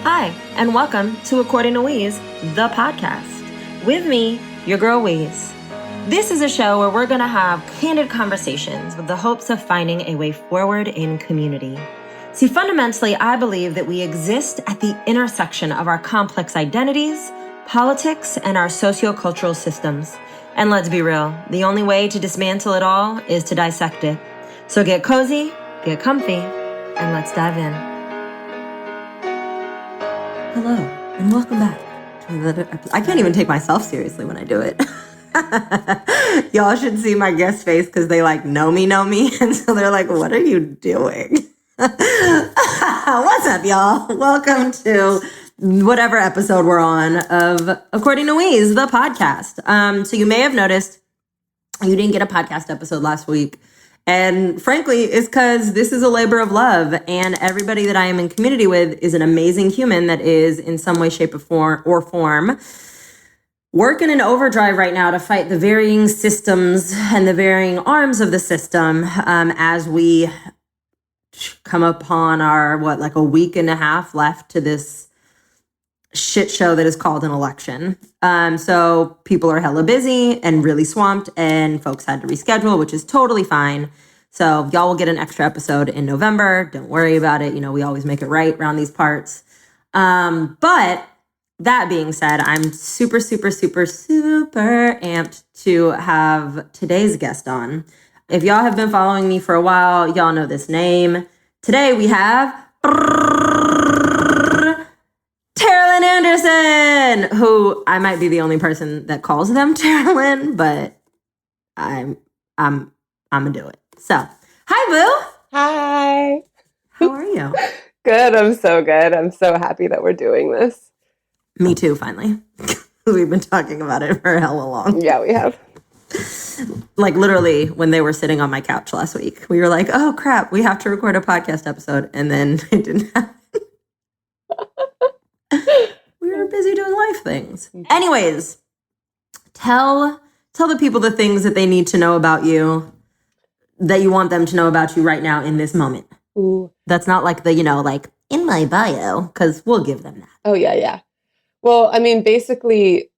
Hi, and welcome to According to Weeze, the podcast. With me, your girl Weeze. This is a show where we're going to have candid conversations with the hopes of finding a way forward in community. See, fundamentally, I believe that we exist at the intersection of our complex identities, politics, and our sociocultural systems. And let's be real, the only way to dismantle it all is to dissect it. So get cozy, get comfy, and let's dive in. Hello, and welcome back to another episode. I can't even take myself seriously when I do it. Y'all should see my guest face because they know me, and so they're like, what are you doing? What's up, y'all? Welcome to whatever episode we're on of According to Weeze, the podcast. So you may have noticed you didn't get a podcast episode last week. And frankly, it's because this is a labor of love, and everybody that I am in community with is an amazing human that is in some way, shape, or form working in overdrive right now to fight the varying systems and the varying arms of the system as we come upon our, a week and a half left to this shit show that is called an election. So people are hella busy and really swamped, and folks had to reschedule, which is totally fine. So y'all will get an extra episode in November. Don't worry about it. You know, we always make it right around these parts. But that being said, I'm super amped to have today's guest on. If y'all have been following me for a while, y'all know this name. Today we have Anderson, who I might be the only person that calls them Terralyn, but I'm gonna do it. So, hi, Boo. Hi. How are you? Good. I'm so good. I'm so happy that we're doing this. Me too, finally. We've been talking about it for hella long. Yeah, we have. Literally, when they were sitting on my couch last week, we were like, oh, crap, we have to record a podcast episode. And then it didn't happen. We were busy doing life things. Anyways, tell the people the things that they need to know about you, that you want them to know about you right now in this moment. Ooh. That's not in my bio, because we'll give them that. Oh, yeah. Well, I mean, basically,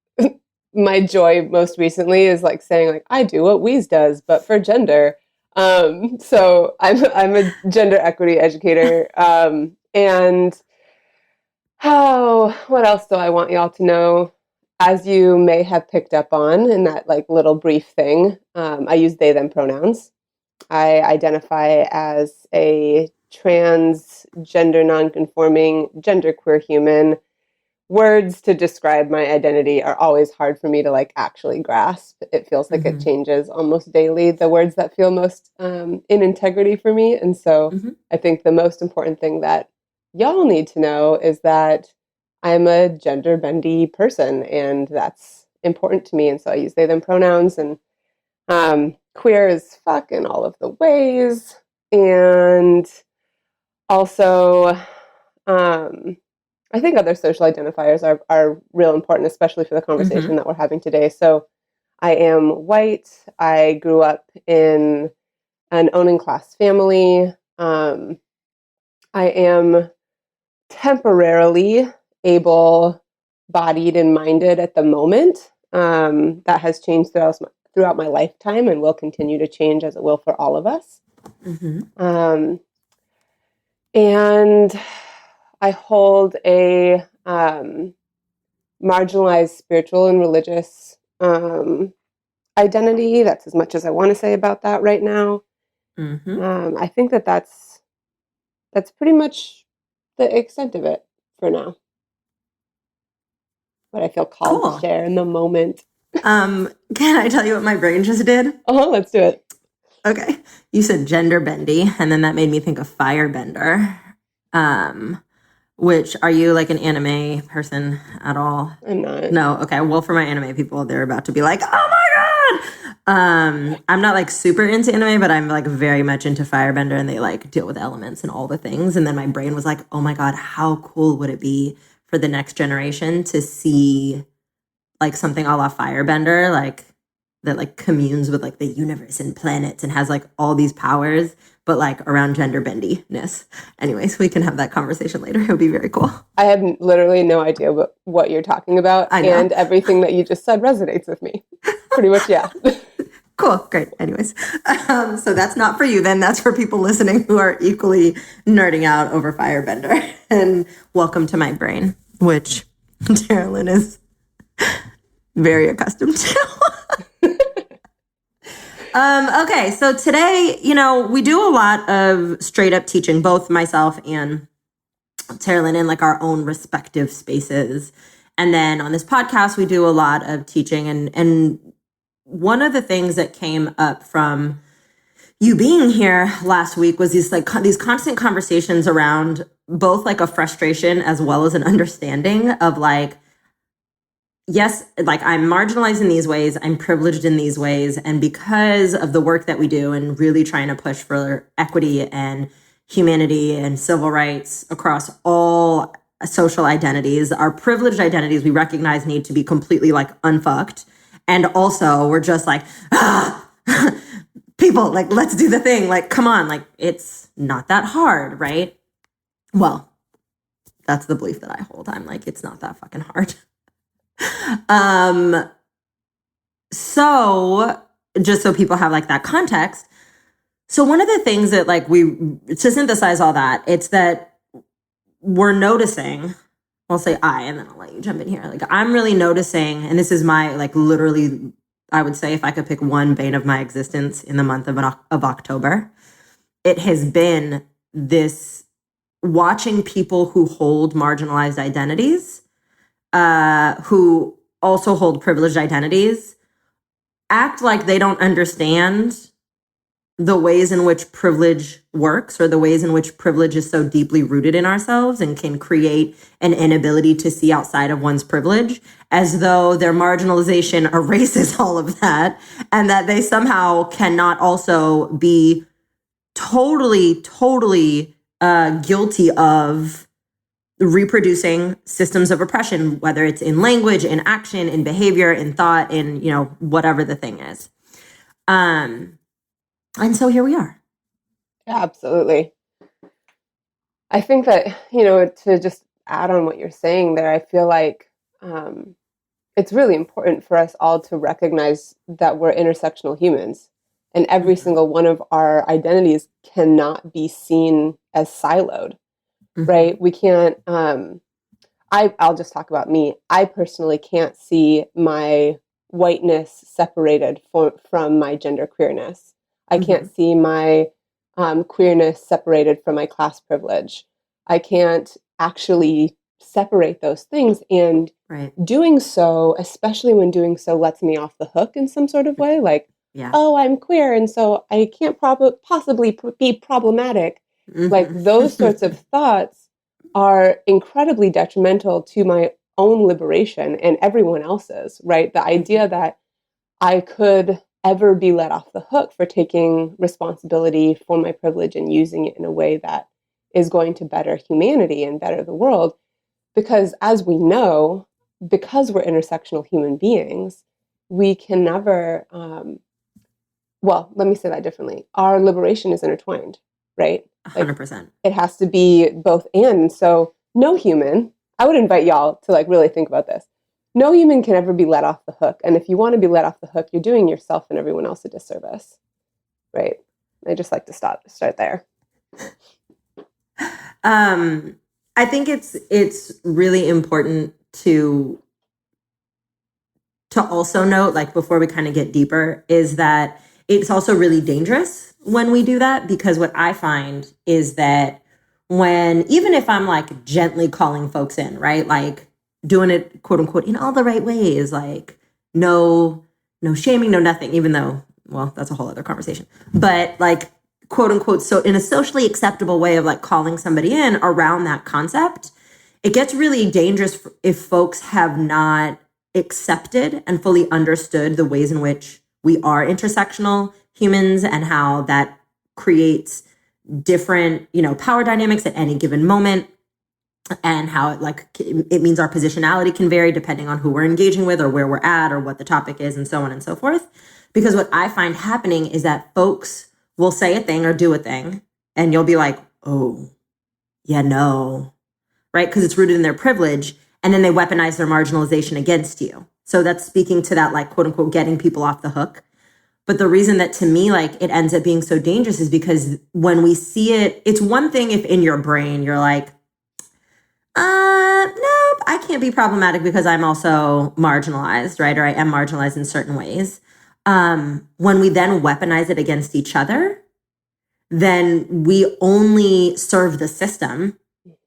my joy most recently is saying I do what Weeze does, but for gender. So I'm a gender equity educator, and what else do I want y'all to know? As you may have picked up on in that little brief thing, I use they, them pronouns. I identify as a trans, gender nonconforming, genderqueer human. Words to describe my identity are always hard for me to actually grasp. It feels like it changes almost daily, the words that feel most in integrity for me. And so I think the most important thing that y'all need to know is that I'm a gender bendy person, and that's important to me. And so I use they, them pronouns, and queer as fuck in all of the ways. And also, I think other social identifiers are real important, especially for the conversation that we're having today. So I am white. I grew up in an owning class family. I am temporarily able-bodied and minded at the moment. That has changed throughout my lifetime and will continue to change, as it will for all of us. And I hold a marginalized spiritual and religious identity. That's as much as I want to say about that right now. I think that's pretty much the extent of it for now. What I feel called to share in the moment. Can I tell you what my brain just did? Oh, let's do it. Okay. You said gender bendy, and then that made me think of firebender. Which, are you an anime person at all? I'm not. No? Okay. Well, for my anime people, they're about to be like, oh my God! I'm not super into anime, but I'm very much into firebender, and they deal with elements and all the things. And then my brain was like, oh my God, how cool would it be for the next generation to see something a la firebender, that communes with the universe and planets and has all these powers, but like around gender bendiness. Anyways, we can have that conversation later. It would be very cool. I have literally no idea what you're talking about. I know. And everything that you just said resonates with me. Pretty much, yeah. Cool. Great. Anyways, so that's not for you then. That's for people listening who are equally nerding out over firebender. And welcome to my brain, which Carolyn is very accustomed to. Okay, so today, we do a lot of straight up teaching, both myself and Carolyn in like our own respective spaces. And then on this podcast, we do a lot of teaching. And one of the things that came up from you being here last week was these constant conversations around both like a frustration as well as an understanding of like, yes, like I'm marginalized in these ways, I'm privileged in these ways. And because of the work that we do and really trying to push for equity and humanity and civil rights across all social identities, our privileged identities we recognize need to be completely like unfucked. And also we're just like, people, like, let's do the thing. Like, come on, like, it's not that hard, right? Well, that's the belief that I hold. I'm like, it's not that fucking hard. So just so people have like that context. So one of the things that like to synthesize all that, it's that we're noticing, I'll say I, and then I'll let you jump in here. Like I'm really noticing, and this is my like literally, I would say if I could pick one bane of my existence in the month of October, it has been this watching people who hold marginalized identities, who also hold privileged identities, act like they don't understand the ways in which privilege works or the ways in which privilege is so deeply rooted in ourselves and can create an inability to see outside of one's privilege, as though their marginalization erases all of that and that they somehow cannot also be totally guilty of reproducing systems of oppression, whether it's in language, in action, in behavior, in thought, in, whatever the thing is. And so here we are. Absolutely. I think that, to just add on what you're saying there, I feel like it's really important for us all to recognize that we're intersectional humans, and every single one of our identities cannot be seen as siloed, right? We can't, I'll just talk about me. I personally can't see my whiteness separated from my gender queerness. I can't see my queerness separated from my class privilege. I can't actually separate those things. And doing so, especially when doing so lets me off the hook in some sort of way, like, oh, I'm queer, and so I can't possibly be problematic. Like those sorts of thoughts are incredibly detrimental to my own liberation and everyone else's, right? The idea that I could ever be let off the hook for taking responsibility for my privilege and using it in a way that is going to better humanity and better the world. Because as we know, because we're intersectional human beings, we can never, well, let me say that differently. Our liberation is intertwined, right? 100%. It has to be both and. So no human, I would invite y'all to like really think about this. No human can ever be let off the hook. And if you want to be let off the hook, you're doing yourself and everyone else a disservice, right? I just like to start there. I think it's really important to also note, like before we kind of get deeper, is that it's also really dangerous when we do that, because what I find is that even if I'm like gently calling folks in, right? Like doing it, quote unquote, in all the right ways, like no shaming, no nothing, even though, well, that's a whole other conversation. But like, quote unquote, so in a socially acceptable way of like calling somebody in around that concept, it gets really dangerous if folks have not accepted and fully understood the ways in which we are intersectional humans and how that creates different, power dynamics at any given moment, and how it means our positionality can vary depending on who we're engaging with or where we're at or what the topic is and so on and so forth. Because what I find happening is that folks will say a thing or do a thing, and you'll be like, oh, yeah, no, right? Because it's rooted in their privilege, and then they weaponize their marginalization against you. So that's speaking to that, like, quote unquote, getting people off the hook. But the reason that to me, like, it ends up being so dangerous is because when we see it, it's one thing if in your brain you're like, nope, I can't be problematic because I'm also marginalized, right? Or I am marginalized in certain ways. When we then weaponize it against each other, then we only serve the system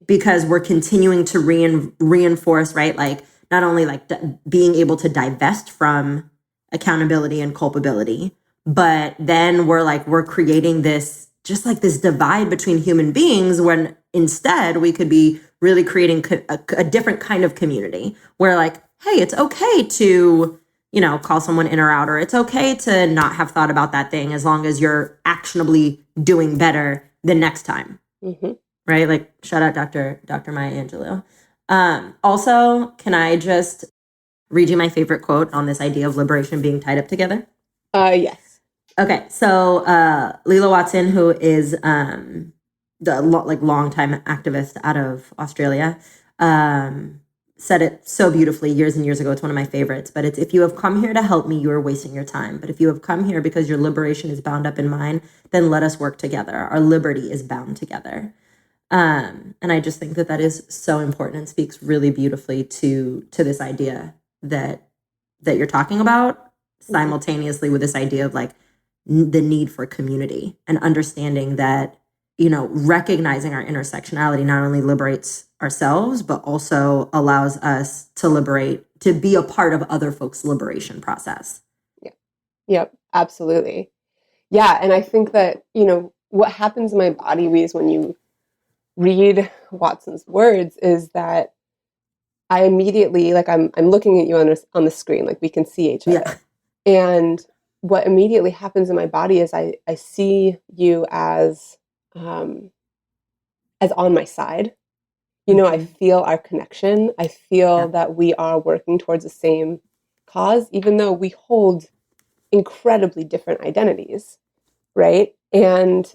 because we're continuing to reinforce, right? Like, not only like being able to divest from accountability and culpability, but then we're creating this, just like this divide between human beings, when instead we could be really creating a different kind of community where, like, hey, it's okay to, you know, call someone in or out, or it's okay to not have thought about that thing as long as you're actionably doing better the next time. Mm-hmm. Right? Like, shout out Dr. Maya Angelou. Also, can I just read you my favorite quote on this idea of liberation being tied up together? Yes. Okay, so Leela Watson, who is the longtime activist out of Australia, said it so beautifully years and years ago. It's one of my favorites, but it's, if you have come here to help me, you are wasting your time. But if you have come here because your liberation is bound up in mine, then let us work together. Our liberty is bound together. And I just think that is so important and speaks really beautifully to this idea that you're talking about, simultaneously with this idea of like the need for community and understanding that, you know, recognizing our intersectionality not only liberates ourselves, but also allows us to be a part of other folks' liberation process. Yeah. Yep. Absolutely. Yeah. And I think that, you know, what happens in my body, Weeze, when you read Watson's words is that I immediately, like, I'm looking at you on the screen, like we can see each other. Yeah. And what immediately happens in my body is I see you as on my side. You know, I feel our connection. I feel that we are working towards the same cause, even though we hold incredibly different identities, right? And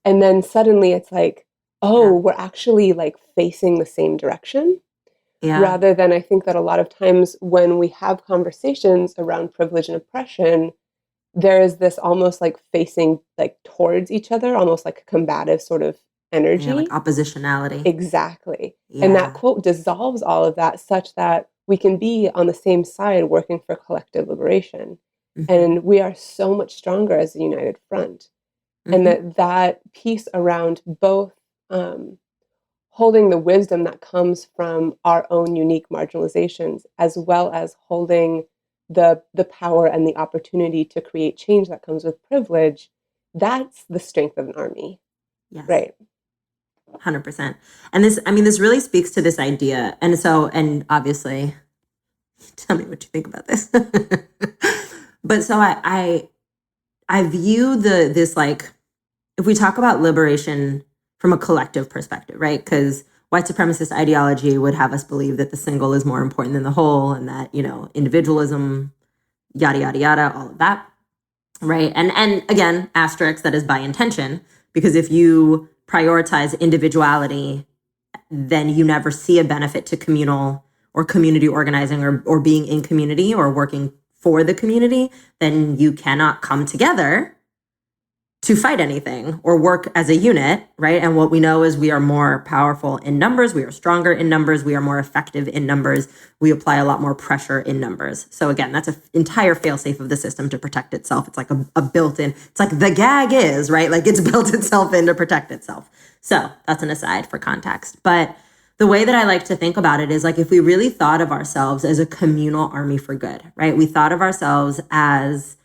then suddenly it's like, oh, we're actually like facing the same direction. Yeah. Rather than, I think that a lot of times when we have conversations around privilege and oppression, there is this almost like facing like towards each other, almost like a combative sort of energy. Yeah, like oppositionality. Exactly. Yeah. And that quote dissolves all of that such that we can be on the same side working for collective liberation. Mm-hmm. And we are so much stronger as a united front. Mm-hmm. And that piece around both holding the wisdom that comes from our own unique marginalizations, as well as holding the power and the opportunity to create change that comes with privilege, that's the strength of an army. Yes. Right. 100%. And this really speaks to this idea. And obviously, tell me what you think about this. But so I view this, like, if we talk about liberation from a collective perspective, right? Because white supremacist ideology would have us believe that the single is more important than the whole, and that, you know, individualism, yada, yada, yada, all of that, right? And again, asterisk, that is by intention, because if you prioritize individuality, then you never see a benefit to communal or community organizing or being in community or working for the community, then you cannot come together to fight anything or work as a unit, right? And what we know is we are more powerful in numbers, we are stronger in numbers, we are more effective in numbers, we apply a lot more pressure in numbers. So again, that's an entire fail-safe of the system to protect itself. It's like a built-in, it's like the gag is, right? Like it's built itself in to protect itself. So that's an aside for context. But the way that I like to think about it is, like, if we really thought of ourselves as a communal army for good, right? We thought of ourselves as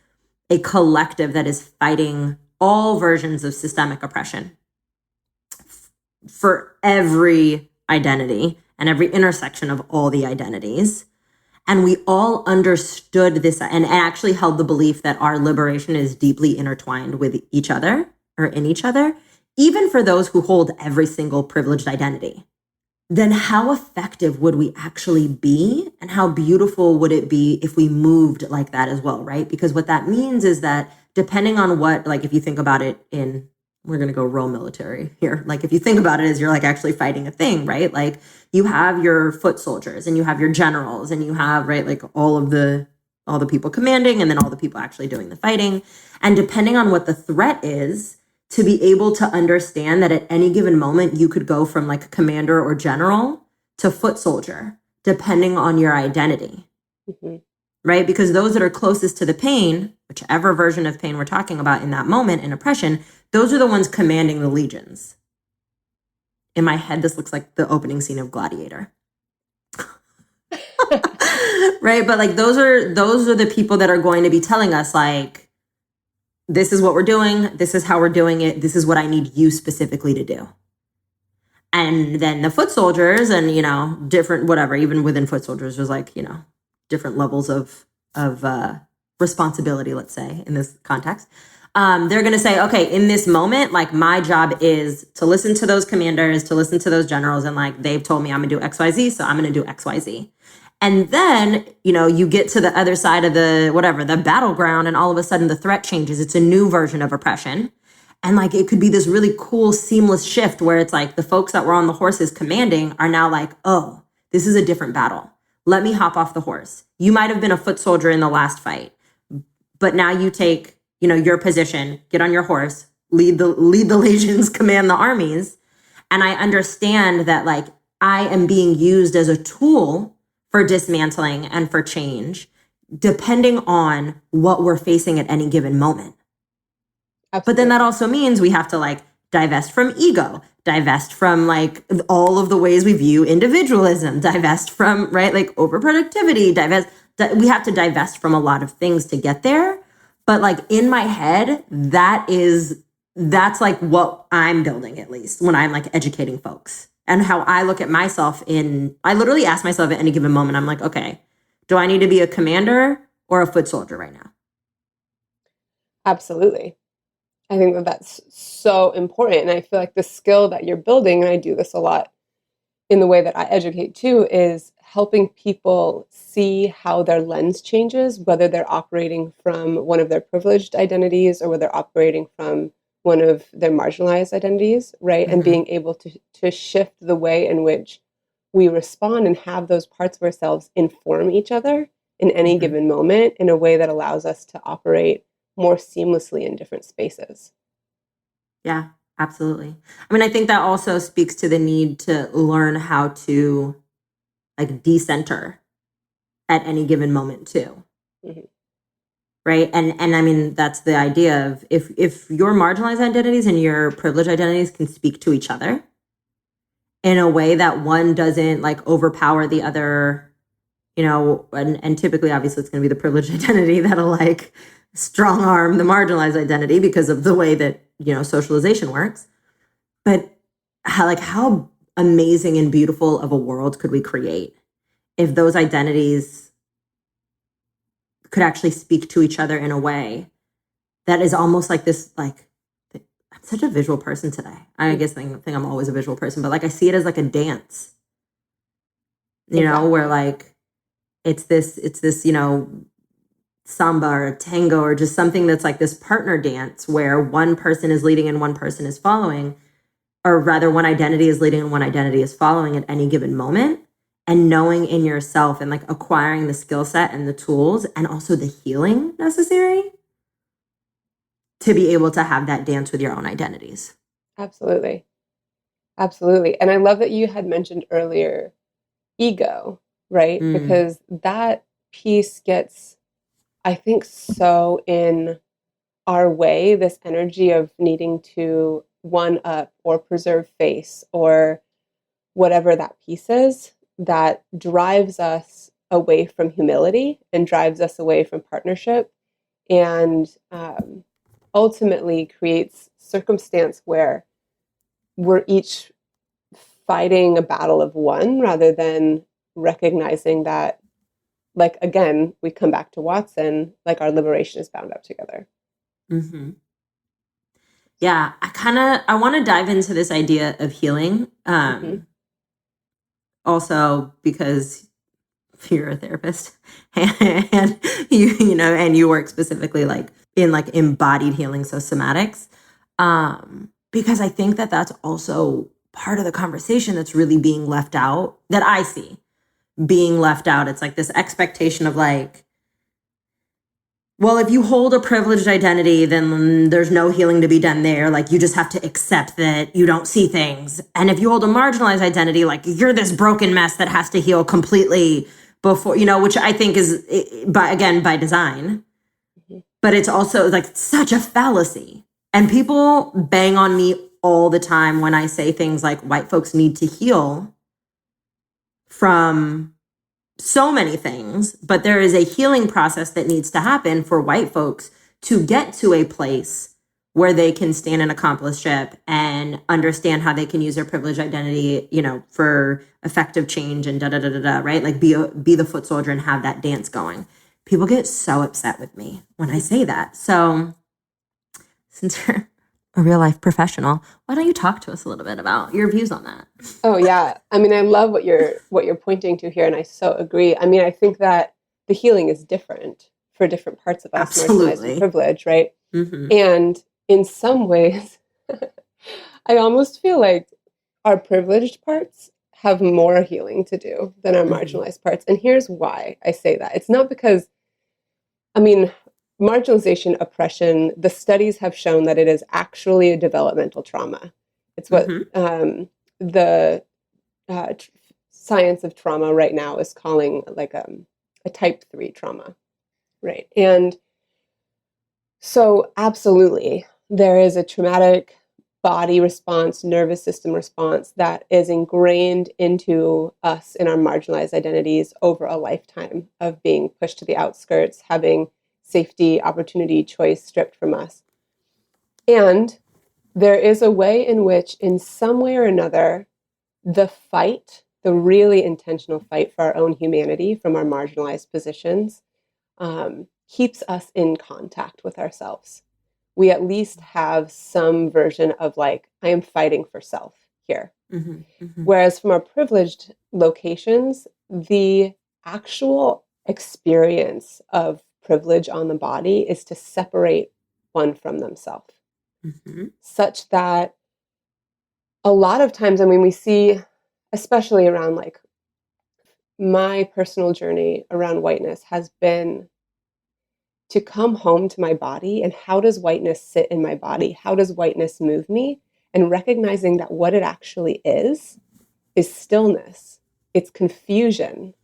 a collective that is fighting all versions of systemic oppression for every identity and every intersection of all the identities. And we all understood this and actually held the belief that our liberation is deeply intertwined with each other or in each other, even for those who hold every single privileged identity. Then how effective would we actually be? And how beautiful would it be if we moved like that as well, right? Because what that means is that depending on what, like, if you think about it we're going to go real military here. Like, if you think about it as you're like actually fighting a thing, right? Like, you have your foot soldiers and you have your generals and you have, right, like all the people commanding and then all the people actually doing the fighting. And depending on what the threat is, to be able to understand that at any given moment, you could go from like commander or general to foot soldier, depending on your identity, right? Because those that are closest to the pain, whichever version of pain we're talking about in that moment in oppression, those are the ones commanding the legions. In my head, this looks like the opening scene of Gladiator. Right? But like those are the people that are going to be telling us, like, this is what we're doing, this is how we're doing it, this is what I need you specifically to do. And then the foot soldiers and, you know, different, whatever, even within foot soldiers, there's like, you know, different levels of responsibility, let's say, in this context. They're going to say, okay, in this moment, like, my job is to listen to those commanders, to listen to those generals. And like, they've told me I'm going to do XYZ, so I'm going to do XYZ. And then, you know, you get to the other side of the battleground, and all of a sudden the threat changes. It's a new version of oppression. And like, it could be this really cool, seamless shift where it's like the folks that were on the horses commanding are now like, oh, this is a different battle. Let me hop off the horse. You might have been a foot soldier in the last fight, but now you take, you know, your position, get on your horse, lead the legions, command the armies. And I understand that, like, I am being used as a tool for dismantling and for change, depending on what we're facing at any given moment. Absolutely. But then that also means we have to like divest from ego, divest from like all of the ways we view individualism, divest from, right, like overproductivity, we have to divest from a lot of things to get there. But like in my head, that's like what I'm building, at least when I'm like educating folks. And how I look at myself I literally ask myself at any given moment, I'm like, okay, do I need to be a commander or a foot soldier right now? Absolutely. I think that that's so important. And I feel like the skill that you're building, and I do this a lot in the way that I educate too, is helping people see how their lens changes, whether they're operating from one of their privileged identities or whether they're operating from one of their marginalized identities, right? Mm-hmm. And being able to shift the way in which we respond and have those parts of ourselves inform each other in any mm-hmm. given moment in a way that allows us to operate more seamlessly in different spaces. Yeah, absolutely. I mean, I think that also speaks to the need to learn how to like decenter at any given moment too. Mm-hmm. Right. And I mean, that's the idea of if your marginalized identities and your privileged identities can speak to each other in a way that one doesn't like overpower the other, you know, and typically, obviously, it's going to be the privileged identity that'll like strong arm the marginalized identity because of the way that, you know, socialization works. But how amazing and beautiful of a world could we create if those identities could actually speak to each other in a way that is almost like this, like, I'm such a visual person today. I guess think I'm always a visual person, but like I see it as like a dance, you know, where like it's this, you know, samba or tango or just something that's like this partner dance where one person is leading and one person is following, or rather one identity is leading and one identity is following at any given moment. And knowing in yourself and like acquiring the skill set and the tools and also the healing necessary to be able to have that dance with your own identities. Absolutely. Absolutely. And I love that you had mentioned earlier ego, right? Because that piece gets, I think, so in our way, this energy of needing to one up or preserve face or whatever that piece is, that drives us away from humility and drives us away from partnership and ultimately creates circumstance where we're each fighting a battle of one rather than recognizing that, like, again, we come back to Watson, like our liberation is bound up together. Mm-hmm. Yeah, I want to dive into this idea of healing. Also because you're a therapist and you know, and you work specifically like in like embodied healing, so somatics, because I think that that's also part of the conversation that's really being left out, that I see being left out. It's like this expectation of like, well, if you hold a privileged identity, then there's no healing to be done there. Like, you just have to accept that you don't see things. And if you hold a marginalized identity, like, you're this broken mess that has to heal completely before, you know, which I think is, by design. But it's also like such a fallacy. And people bang on me all the time when I say things like white folks need to heal from so many things, but there is a healing process that needs to happen for white folks to get to a place where they can stand in accomplishment and understand how they can use their privileged identity, you know, for effective change and right? Like be the foot soldier and have that dance going. People get so upset with me when I say that. So since you're a real life professional, why don't you talk to us a little bit about your views on that? Oh yeah. I mean, I love what you're pointing to here, and I so agree. I mean, I think that the healing is different for different parts of us, marginalized and privileged, right? Mm-hmm. And in some ways, I almost feel like our privileged parts have more healing to do than our marginalized parts. And here's why I say that. It's not because, I mean, marginalization, oppression, the studies have shown that it is actually a developmental trauma. It's what the science of trauma right now is calling like a type 3 trauma, right? And so absolutely, there is a traumatic body response, nervous system response that is ingrained into us in our marginalized identities over a lifetime of being pushed to the outskirts, having safety, opportunity, choice stripped from us. And there is a way in which, in some way or another, the fight, the really intentional fight for our own humanity from our marginalized positions, keeps us in contact with ourselves. We at least have some version of like, I am fighting for self here. Mm-hmm, mm-hmm. Whereas from our privileged locations, the actual experience of privilege on the body is to separate one from themselves. Mm-hmm. Such that a lot of times, I mean, we see, especially around like my personal journey around whiteness has been to come home to my body and how does whiteness sit in my body? How does whiteness move me? And recognizing that what it actually is stillness. It's confusion.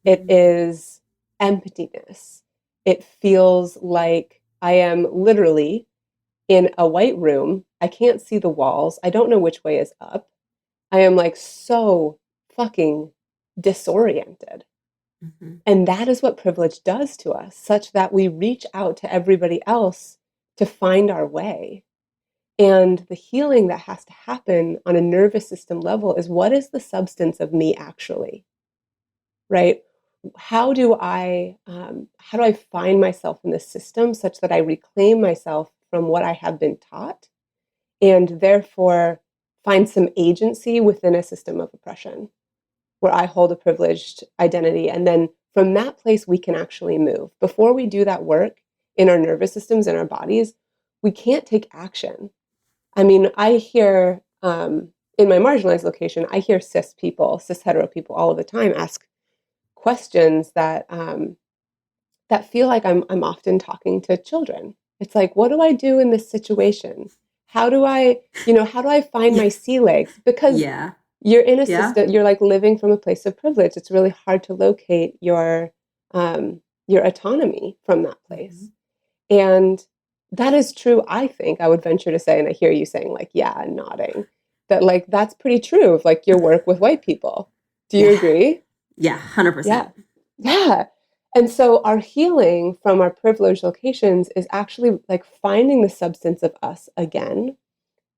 It is emptiness. It feels like I am literally in a white room. I can't see the walls. I don't know which way is up. I am like so fucking disoriented. Mm-hmm. And that is what privilege does to us, such that we reach out to everybody else to find our way. And the healing that has to happen on a nervous system level is, what is the substance of me actually, right? How do I find myself in this system such that I reclaim myself from what I have been taught and therefore find some agency within a system of oppression where I hold a privileged identity. And then from that place, we can actually move. Before we do that work in our nervous systems, in our bodies, we can't take action. I mean, I hear in my marginalized location, I hear cis hetero people all of the time ask questions that that feel like I'm often talking to children. It's like, what do I do in this situation? How do I find my sea legs? Because you're in a system, you're like living from a place of privilege. It's really hard to locate your autonomy from that place. Mm-hmm. And that is true, I think, I would venture to say, and I hear you saying like, yeah, and nodding, that like, that's pretty true of like your work with white people. Do you agree? Yeah, 100%. Yeah. And so our healing from our privileged locations is actually like finding the substance of us again,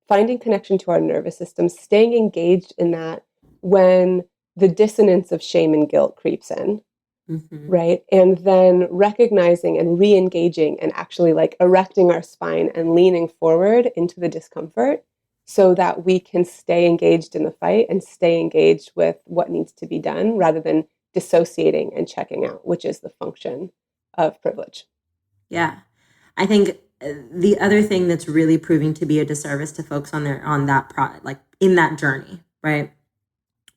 finding connection to our nervous system, staying engaged in that when the dissonance of shame and guilt creeps in, mm-hmm. right? And then recognizing and re-engaging and actually like erecting our spine and leaning forward into the discomfort so that we can stay engaged in the fight and stay engaged with what needs to be done rather than dissociating and checking out, which is the function of privilege. Yeah. I think the other thing that's really proving to be a disservice to folks on like in that journey, right?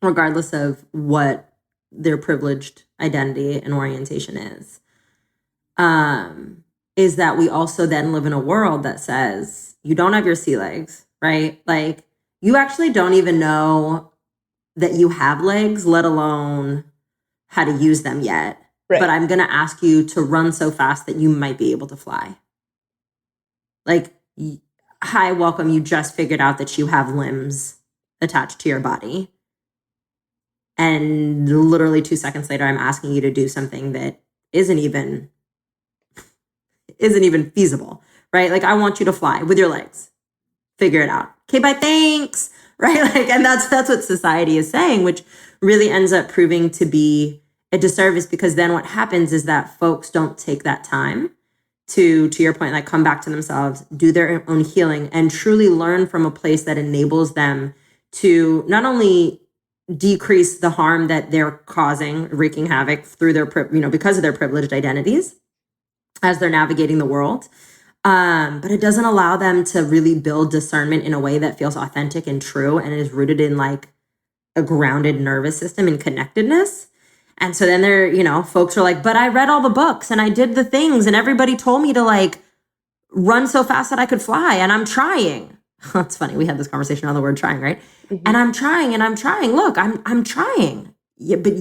Regardless of what their privileged identity and orientation is that we also then live in a world that says you don't have your sea legs, right? Like you actually don't even know that you have legs, let alone how to use them yet. Right. But I'm going to ask you to run so fast that you might be able to fly. Like, hi, welcome. You just figured out that you have limbs attached to your body. And literally 2 seconds later, I'm asking you to do something that isn't even feasible, right? Like, I want you to fly with your legs. Figure it out. Okay, bye, thanks, right? Like, and that's what society is saying, which really ends up proving to be a disservice, because then what happens is that folks don't take that time to your point, like come back to themselves, do their own healing, and truly learn from a place that enables them to not only decrease the harm that they're causing, wreaking havoc through their, because of their privileged identities as they're navigating the world. But it doesn't allow them to really build discernment in a way that feels authentic and true and is rooted in like a grounded nervous system and connectedness. And so then folks are like, but I read all the books and I did the things and everybody told me to like run so fast that I could fly and I'm trying. It's funny. We had this conversation on the word trying, right? Mm-hmm. And I'm trying. Look, I'm trying. Yeah, but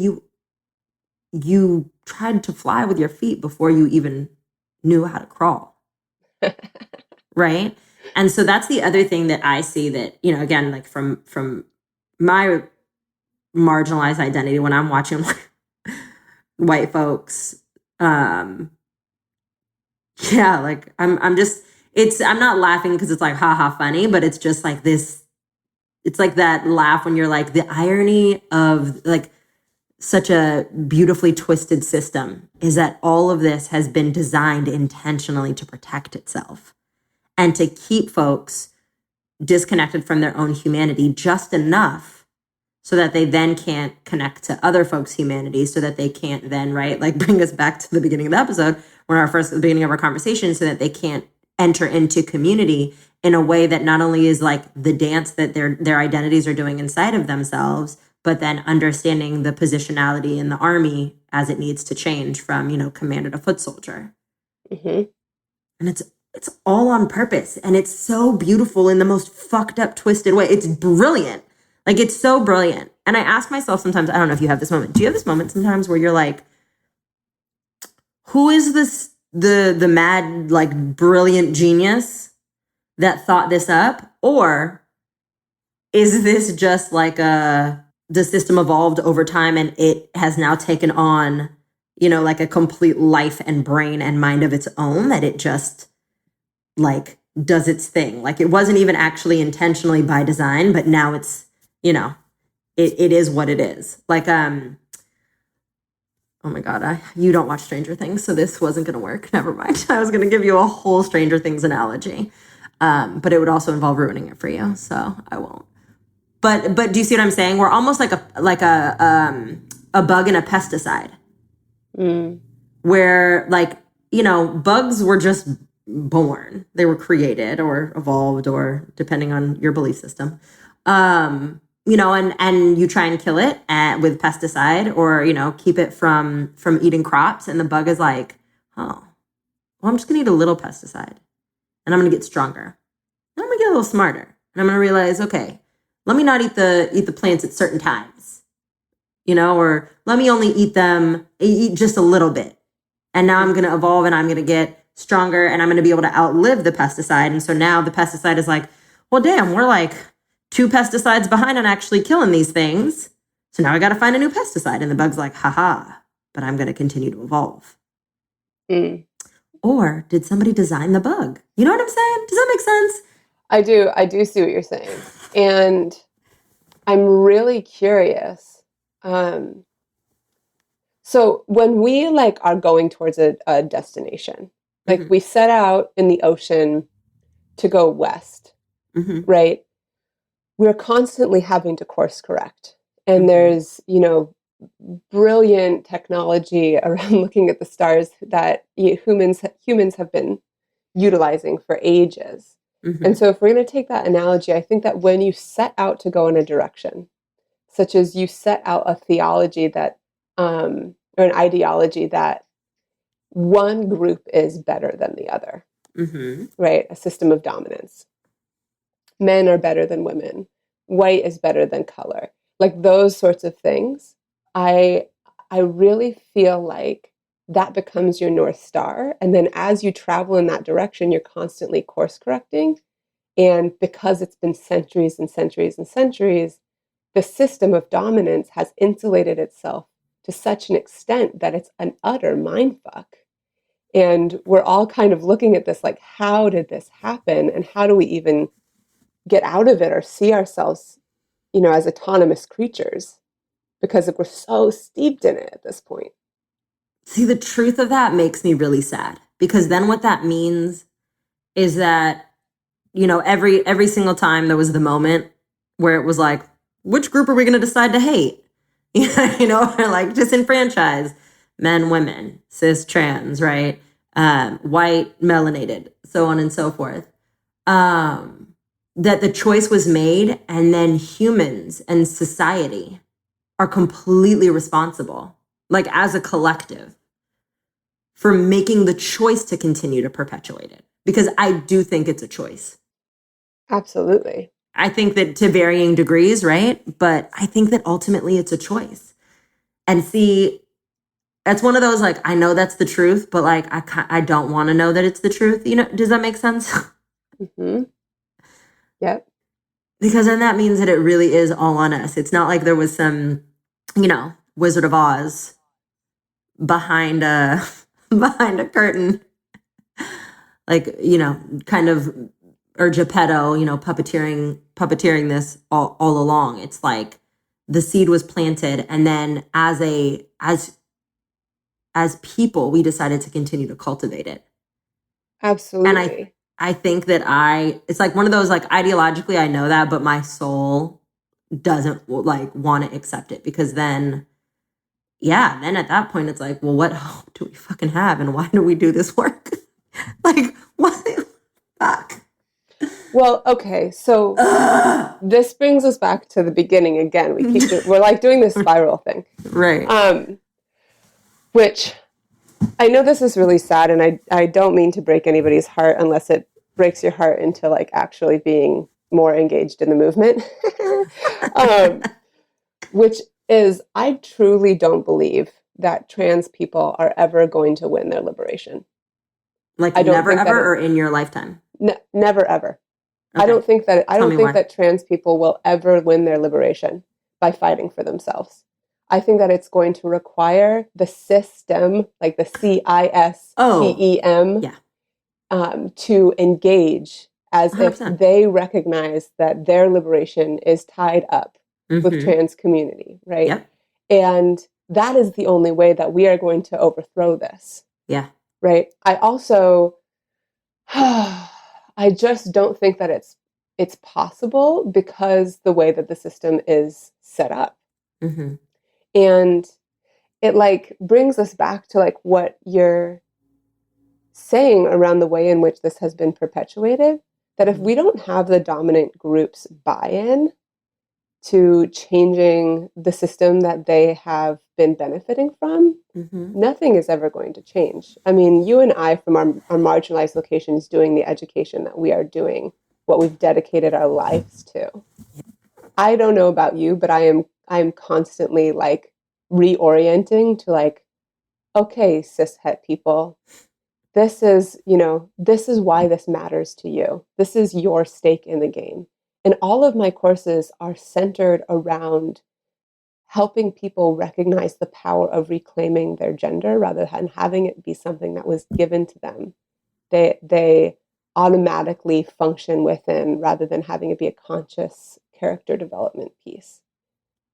you tried to fly with your feet before you even knew how to crawl. Right? And so that's the other thing that I see that, again, like from my marginalized identity, when I'm watching white folks, I'm not laughing because it's like, haha, funny, but it's just like this, it's like that laugh when you're like, the irony of like such a beautifully twisted system is that all of this has been designed intentionally to protect itself and to keep folks disconnected from their own humanity just enough so that they then can't connect to other folks' humanity, so that they can't then, right, like bring us back to the beginning of the episode, the beginning of our conversation, so that they can't enter into community in a way that not only is like the dance that their identities are doing inside of themselves, but then understanding the positionality in the army as it needs to change from, commander to foot soldier. Mm-hmm. And it's all on purpose. And it's so beautiful in the most fucked up, twisted way. It's brilliant. Like, it's so brilliant. And I ask myself sometimes, I don't know if you have this moment. Do you have this moment sometimes where you're like, who is this, the mad, like, brilliant genius that thought this up? Or is this just like the system evolved over time and it has now taken on, like a complete life and brain and mind of its own, that it just like does its thing? Like, it wasn't even actually intentionally by design, but now it's, it is what it is. Like, oh my God, you don't watch Stranger Things, so this wasn't going to work. Never mind. I was going to give you a whole Stranger Things analogy, but it would also involve ruining it for you, so I won't. But do you see what I'm saying? We're almost like a bug in a pesticide, where like, bugs were just born. They were created or evolved, or depending on your belief system. And you try and kill it with pesticide, or, keep it from eating crops. And the bug is like, oh, well, I'm just gonna eat a little pesticide and I'm gonna get stronger. And I'm gonna get a little smarter. And I'm gonna realize, okay, let me not eat the plants at certain times, or let me only eat just a little bit. And now I'm gonna evolve and I'm gonna get stronger and I'm gonna be able to outlive the pesticide. And so now the pesticide is like, well, damn, we're like 2 pesticides behind on actually killing these things. So now I got to find a new pesticide. And the bug's like, haha, but I'm going to continue to evolve. Or did somebody design the bug? You know what I'm saying? Does that make sense? I do see what you're saying. And I'm really curious. So when we like are going towards a destination, like we set out in the ocean to go west, right? We're constantly having to course correct. And there's, brilliant technology around looking at the stars that humans have been utilizing for ages. Mm-hmm. And so if we're going to take that analogy, I think that when you set out to go in a direction, such as you set out a theology that, or an ideology that one group is better than the other, Mm-hmm. right? A system of dominance. Men are better than women. White is better than color. Like those sorts of things. I really feel like that becomes your North Star. And then as you travel in that direction, you're constantly course correcting. And because it's been centuries and centuries and centuries, the system of dominance has insulated itself to such an extent that it's an utter mindfuck. And we're all kind of looking at this like, how did this happen? And how do we even get out of it or see ourselves, as autonomous creatures? Because we're so steeped in it at this point. See, the truth of that makes me really sad, because then what that means is that, every single time there was the moment where it was like, which group are we going to decide to hate? Or like disenfranchise men, women, cis, trans, right? White, melanated, so on and so forth. That the choice was made, and then humans and society are completely responsible, like as a collective, for making the choice to continue to perpetuate it. Because I do think it's a choice. Absolutely. I think that to varying degrees, right? But I think that ultimately it's a choice. And see, that's one of those, like, I know that's the truth, but like, I don't want to know that it's the truth. Does that make sense? Mm-hmm. Yep. Because then that means that it really is all on us. It's not like there was some, Wizard of Oz behind a curtain, like, kind of, or Geppetto, puppeteering this all along. It's like the seed was planted, and then as people, we decided to continue to cultivate it. Absolutely. And I think that it's like one of those, like, ideologically I know that, but my soul doesn't like want to accept it, because then at that point it's like, well, what hope do we fucking have, and why do we do this work? Like, what the fuck? Well, okay, so this brings us back to the beginning again. We're like doing this spiral thing. Right. Which I know this is really sad, and I don't mean to break anybody's heart unless it breaks your heart into like actually being more engaged in the movement. Which is, I truly don't believe that trans people are ever going to win their liberation. Like, never ever, or in your lifetime? Never ever. Okay. I don't think that trans people will ever win their liberation by fighting for themselves. I think that it's going to require the system, like the CISTEM, to engage as 100%. If they recognize that their liberation is tied up with trans community, right? Yep. And that is the only way that we are going to overthrow this. Yeah. Right. I also, I just don't think that it's possible, because the way that the system is set up. Mm-hmm. And it like brings us back to like what you're saying around the way in which this has been perpetuated, that if we don't have the dominant group's buy-in to changing the system that they have been benefiting from, nothing is ever going to change. I mean, you and I, from our marginalized locations, doing the education that we are doing, what we've dedicated our lives to. I don't know about you, but I'm constantly like reorienting to like, okay, cis-het people, this is why this matters to you. This is your stake in the game. And all of my courses are centered around helping people recognize the power of reclaiming their gender rather than having it be something that was given to them. They automatically function within, rather than having it be a conscious character development piece,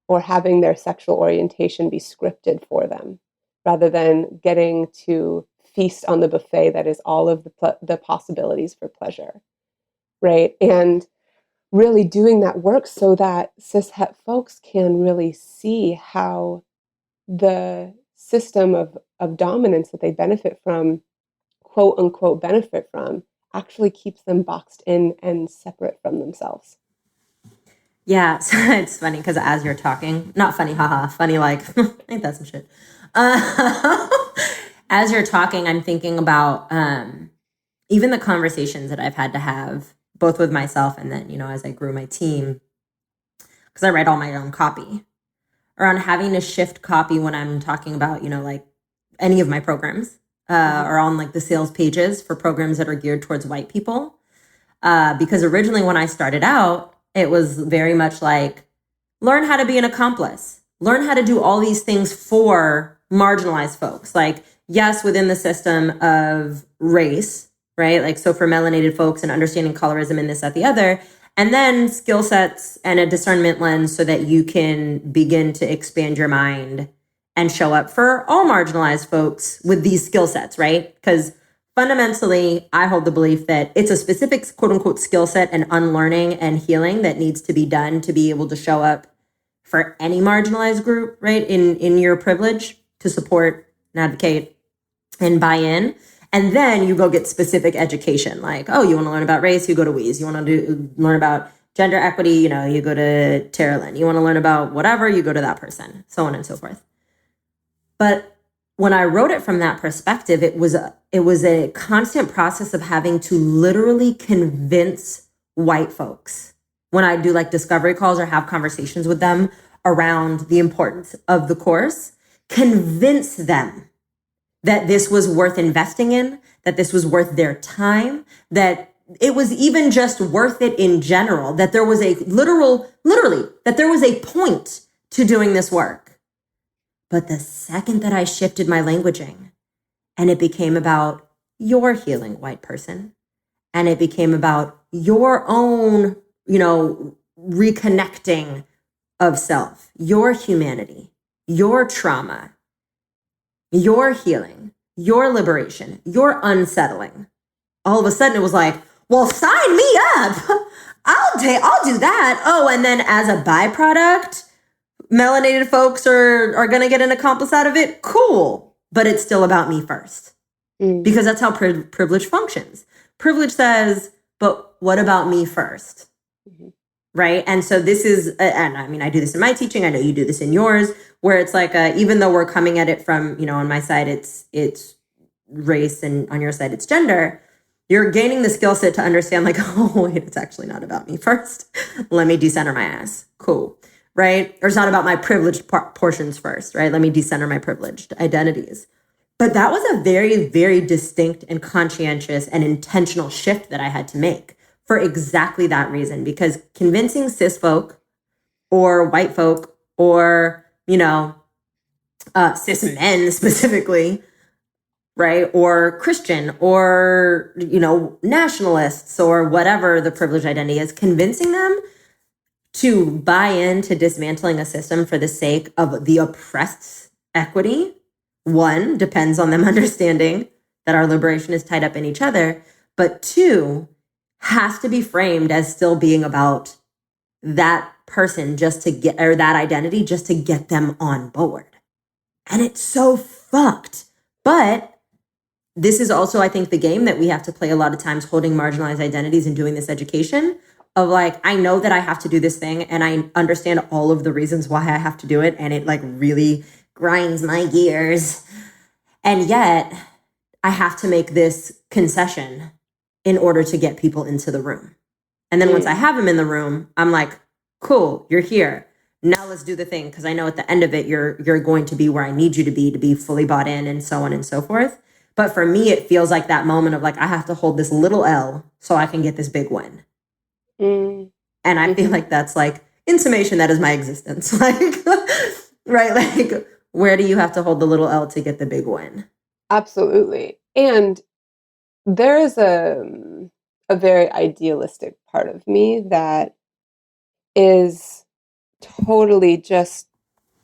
or having their sexual orientation be scripted for them, rather than getting to feast on the buffet that is all of the possibilities for pleasure, right? And really doing that work so that cis-het folks can really see how the system of dominance that they benefit from, quote unquote benefit from, actually keeps them boxed in and separate from themselves. Yeah, so it's funny because as you're talking, not funny, haha, funny like, ain't that some shit? Uh, as you're talking, I'm thinking about even the conversations that I've had to have, both with myself and then, as I grew my team, because I write all my own copy, around having to shift copy when I'm talking about, like any of my programs or on like the sales pages for programs that are geared towards white people. Because originally when I started out, it was very much like, learn how to be an accomplice, learn how to do all these things for marginalized folks. Like, yes, within the system of race, right? Like, so for melanated folks and understanding colorism and this, that, the other, and then skill sets and a discernment lens so that you can begin to expand your mind and show up for all marginalized folks with these skill sets, right? Because fundamentally, I hold the belief that it's a specific quote unquote skill set and unlearning and healing that needs to be done to be able to show up for any marginalized group, right? In your privilege to support and advocate and buy in. And then you go get specific education. Like, oh, you want to learn about race, you go to Weeze. You want to learn about gender equity, you go to Terra. You want to learn about whatever, you go to that person, so on and so forth. But when I wrote it from that perspective, it was a constant process of having to literally convince white folks when I do like discovery calls or have conversations with them around the importance of the course, convince them that this was worth investing in, that this was worth their time, that it was even just worth it in general, that there was a literally, that there was a point to doing this work. But the second that I shifted my languaging and it became about your healing, white person, and it became about your own, reconnecting of self, your humanity, your trauma, your healing, your liberation, your unsettling. All of a sudden it was like, well, sign me up. I'll do that. Oh, and then as a byproduct, melanated folks are going to get an accomplice out of it. Cool. But it's still about me first. Because that's how privilege functions. Privilege says, but what about me first? Mm-hmm. Right. And so this is, and I mean, I do this in my teaching. I know you do this in yours, where it's like, even though we're coming at it from, on my side, it's race, and on your side, it's gender. You're gaining the skill set to understand like, oh, wait, it's actually not about me first. Let me decenter my ass. Cool. Right. Or it's not about my privileged portions first. Right. Let me decenter my privileged identities. But that was a very, very distinct and conscientious and intentional shift that I had to make for exactly that reason, because convincing cis folk or white folk or, cis men specifically, right, or Christian or, nationalists or whatever the privileged identity is, convincing them to buy into dismantling a system for the sake of the oppressed equity, one, depends on them understanding that our liberation is tied up in each other, but two, has to be framed as still being about that person just to get, or that identity just to get them on board. And it's so fucked. But this is also, I think, the game that we have to play a lot of times, holding marginalized identities and doing this education of like, I know that I have to do this thing and I understand all of the reasons why I have to do it. And it like really grinds my gears. And yet I have to make this concession in order to get people into the room. And then once I have them in the room, I'm like, cool, you're here. Now let's do the thing. Because I know at the end of it, you're going to be where I need you to be fully bought in and so on and so forth. But for me, it feels like that moment of like, I have to hold this little L so I can get this big win. And I feel like that's like, in summation, that is my existence. Like, right? Like, where do you have to hold the little L to get the big win? Absolutely. And there is a very idealistic part of me that is totally just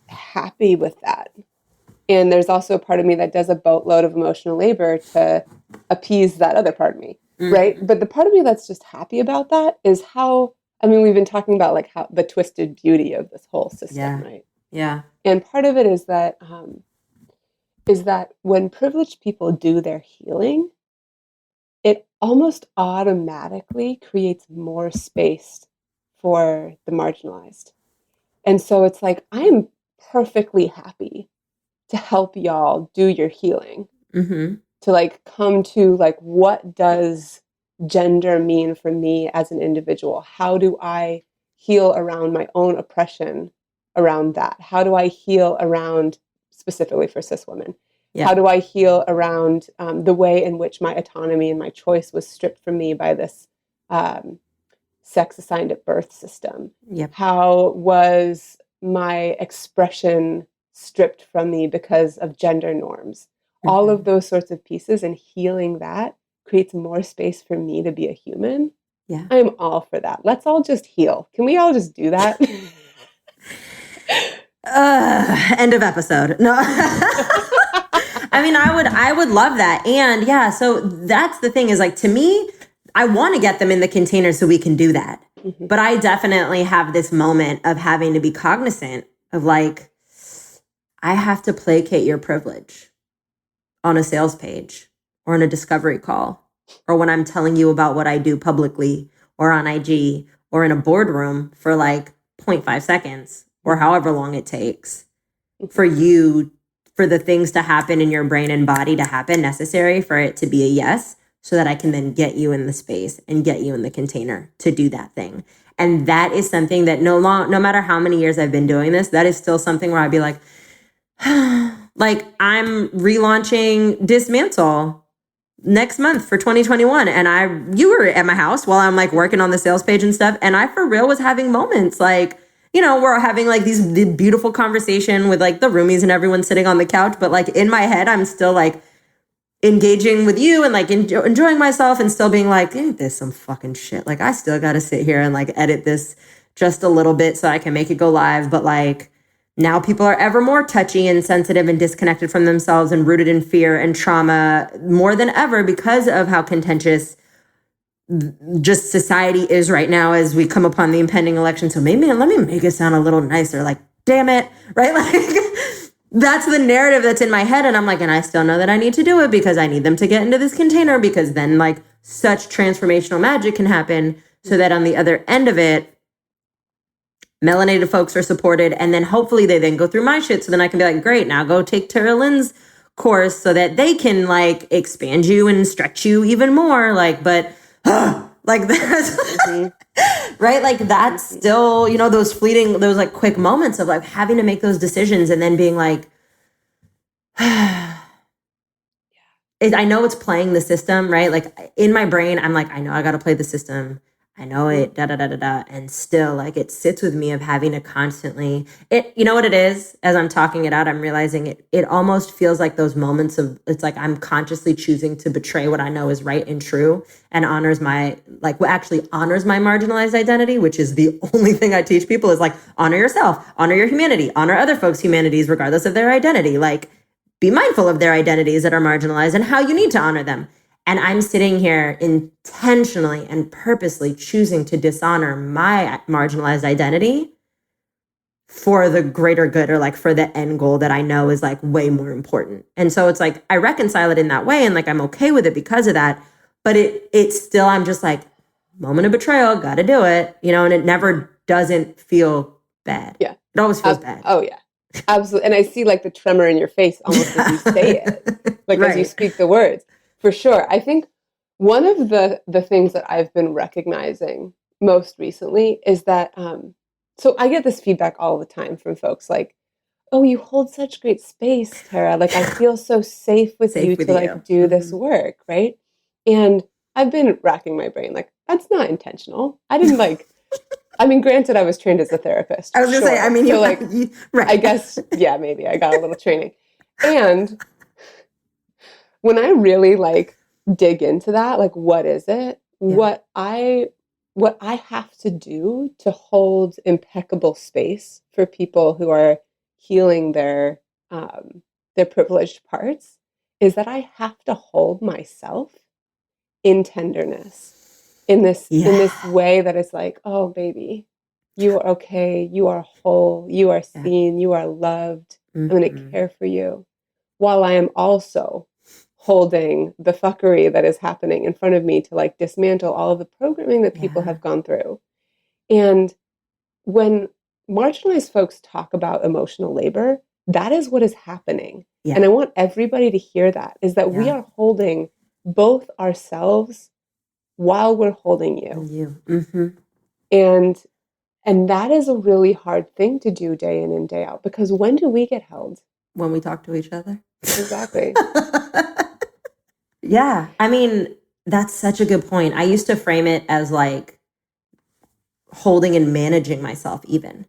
happy with that. And there's also a part of me that does a boatload of emotional labor to appease that other part of me, right? But the part of me that's just happy about that is how, I mean, we've been talking about like how the twisted beauty of this whole system, right? Yeah. And part of it is that when privileged people do their healing, it almost automatically creates more space for the marginalized. And so it's like, I am perfectly happy to help y'all do your healing, to like come to like, what does gender mean for me as an individual? How do I heal around my own oppression around that? How do I heal around, specifically for cis women? Yeah. How do I heal around the way in which my autonomy and my choice was stripped from me by this sex assigned at birth system? Yep. How was my expression stripped from me because of gender norms? All of those sorts of pieces, and healing that creates more space for me to be a human. Yeah. I'm all for that. Let's all just heal. Can we all just do that? End of episode. No. I mean, I would love that. And yeah, so that's the thing is like, to me, I want to get them in the container so we can do that. But I definitely have this moment of having to be cognizant of like, I have to placate your privilege on a sales page or on a discovery call, or when I'm telling you about what I do publicly or on IG or in a boardroom for like 0.5 seconds or however long it takes for you, for the things to happen in your brain and body to happen necessary for it to be a yes, so that I can then get you in the space and get you in the container to do that thing. And that is something that no matter how many years I've been doing this, that is still something where I'd be like, like I'm relaunching Dismantle next month for 2021. And you were at my house while I'm like working on the sales page and stuff. And I for real was having moments like, you know, we're having like the beautiful conversation with like the roomies and everyone sitting on the couch. But like in my head, I'm still like engaging with you and like enjoying myself and still being like, ain't this some fucking shit? Like I still got to sit here and like edit this just a little bit so I can make it go live. But like, now people are ever more touchy and sensitive and disconnected from themselves and rooted in fear and trauma more than ever because of how contentious just society is right now as we come upon the impending election. So maybe let me make it sound a little nicer. Like, damn it, right? Like that's the narrative that's in my head. And I'm like, and I still know that I need to do it because I need them to get into this container because then like such transformational magic can happen so that on the other end of it, melanated folks are supported, and then hopefully they then go through my shit so then I can be like, great, now go take Tara Lynn's course so that they can like expand you and stretch you even more. Like, but like that's right? Like that's still, you know, those fleeting, those like quick moments of like having to make those decisions and then being like, I know it's playing the system, right? Like in my brain, I'm like, I know I got to play the system. I know it, and still like it sits with me of having to constantly, you know what it is? As I'm talking it out, I'm realizing it almost feels like those moments of, it's like I'm consciously choosing to betray what I know is right and true and honors my, like what actually honors my marginalized identity, which is the only thing I teach people is like, honor yourself, honor your humanity, honor other folks' humanities, regardless of their identity. Like be mindful of their identities that are marginalized and how you need to honor them. And I'm sitting here intentionally and purposely choosing to dishonor my marginalized identity for the greater good or like for the end goal that I know is like way more important. And so it's like, I reconcile it in that way. And like, I'm okay with it because of that. But it's still, I'm just like, moment of betrayal, got to do it, you know, and it never doesn't feel bad. Yeah. It always feels bad. Oh yeah, absolutely. And I see like the tremor in your face almost as you say it, like right. as you speak the words. For sure. I think one of the things that I've been recognizing most recently is that, so I get this feedback all the time from folks like, oh, you hold such great space, Tara. Like, I feel so safe with you to like do this work, right? And I've been racking my brain like, that's not intentional. I didn't like, I mean, granted, I was trained as a therapist. I was going to say, I mean, so right. I guess, yeah, maybe I got a little training. And when I really like dig into that, like what is it? Yeah. What I have to do to hold impeccable space for people who are healing their privileged parts is that I have to hold myself in tenderness in this way that is like, oh baby, you are okay, you are whole, you are seen, you are loved. I'm going to care for you while I am also holding the fuckery that is happening in front of me to like dismantle all of the programming that people Yeah. have gone through. And when marginalized folks talk about emotional labor, that is what is happening. Yeah. And I want everybody to hear that, is that we Yeah. are holding both ourselves while we're holding you. And you. Mm-hmm. And that is a really hard thing to do day in and day out, because when do we get held? When we talk to each other. Exactly. Yeah. I mean, that's such a good point. I used to frame it as like holding and managing myself even,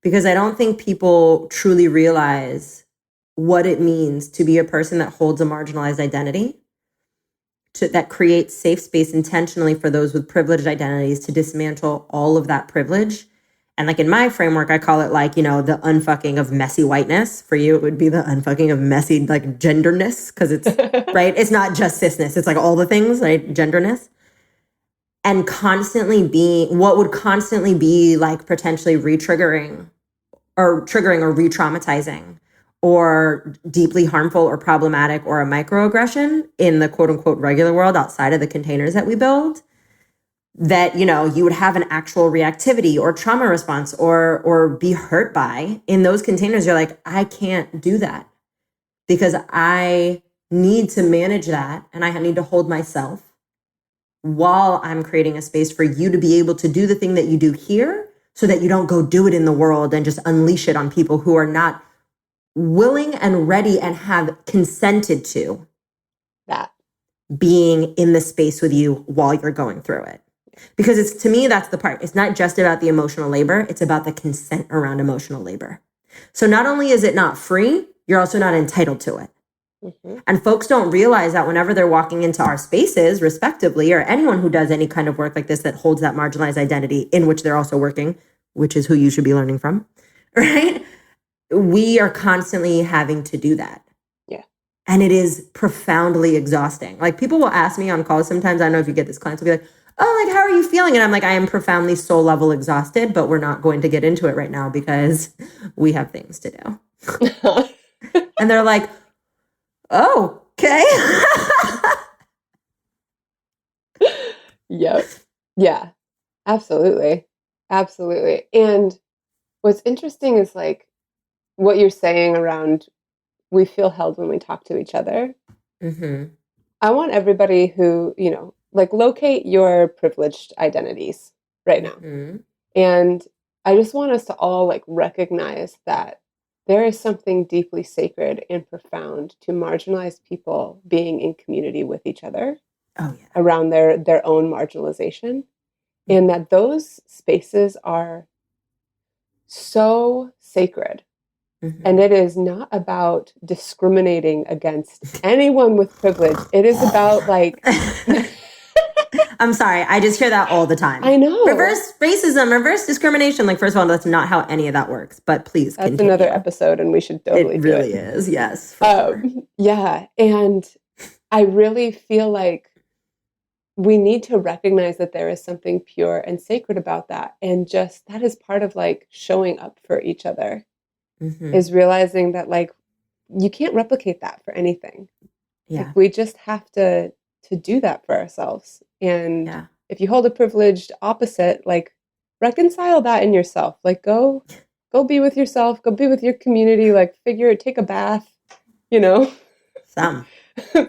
because I don't think people truly realize what it means to be a person that holds a marginalized identity, that creates safe space intentionally for those with privileged identities to dismantle all of that privilege. And like in my framework, I call it like, you know, the unfucking of messy whiteness. For you, it would be the unfucking of messy like genderness, because it's right. It's not just cisness. It's like all the things, right? Genderness. And constantly being what would constantly be like potentially triggering or re-traumatizing or deeply harmful or problematic or a microaggression in the quote unquote regular world outside of the containers that we build, that, you know, you would have an actual reactivity or trauma response or be hurt by in those containers. You're like, I can't do that because I need to manage that and I need to hold myself while I'm creating a space for you to be able to do the thing that you do here, so that you don't go do it in the world and just unleash it on people who are not willing and ready and have consented to that being in the space with you while you're going through it. Because it's, to me, that's the part. It's not just about the emotional labor. It's about the consent around emotional labor. So not only is it not free, you're also not entitled to it. Mm-hmm. And folks don't realize that whenever they're walking into our spaces, respectively, or anyone who does any kind of work like this that holds that marginalized identity in which they're also working, which is who you should be learning from, right? We are constantly having to do that. Yeah. And it is profoundly exhausting. Like people will ask me on calls sometimes, I don't know if you get this, clients will be like, oh, like, how are you feeling? And I'm like, I am profoundly soul level exhausted, but we're not going to get into it right now because we have things to do. And they're like, oh, okay. Yep. Yeah, absolutely. Absolutely. And what's interesting is like what you're saying around we feel held when we talk to each other. Mm-hmm. I want everybody who, you know, like locate your privileged identities right now. Mm-hmm. And I just want us to all like recognize that there is something deeply sacred and profound to marginalized people being in community with each other around their own marginalization. Mm-hmm. And that those spaces are so sacred. Mm-hmm. And it is not about discriminating against anyone with privilege. It is about like... I'm sorry. I just hear that all the time. I know. Reverse racism, reverse discrimination. Like, first of all, that's not how any of that works. But please continue. That's another episode, and we should totally do it. It really is. Yes. For sure. Yeah. And I really feel like we need to recognize that there is something pure and sacred about that. And just that is part of like showing up for each other, mm-hmm. is realizing that like you can't replicate that for anything. Yeah. Like, we just have to do that for ourselves. And if you hold a privileged opposite, like reconcile that in yourself. Like go be with yourself, go be with your community, like take a bath, you know,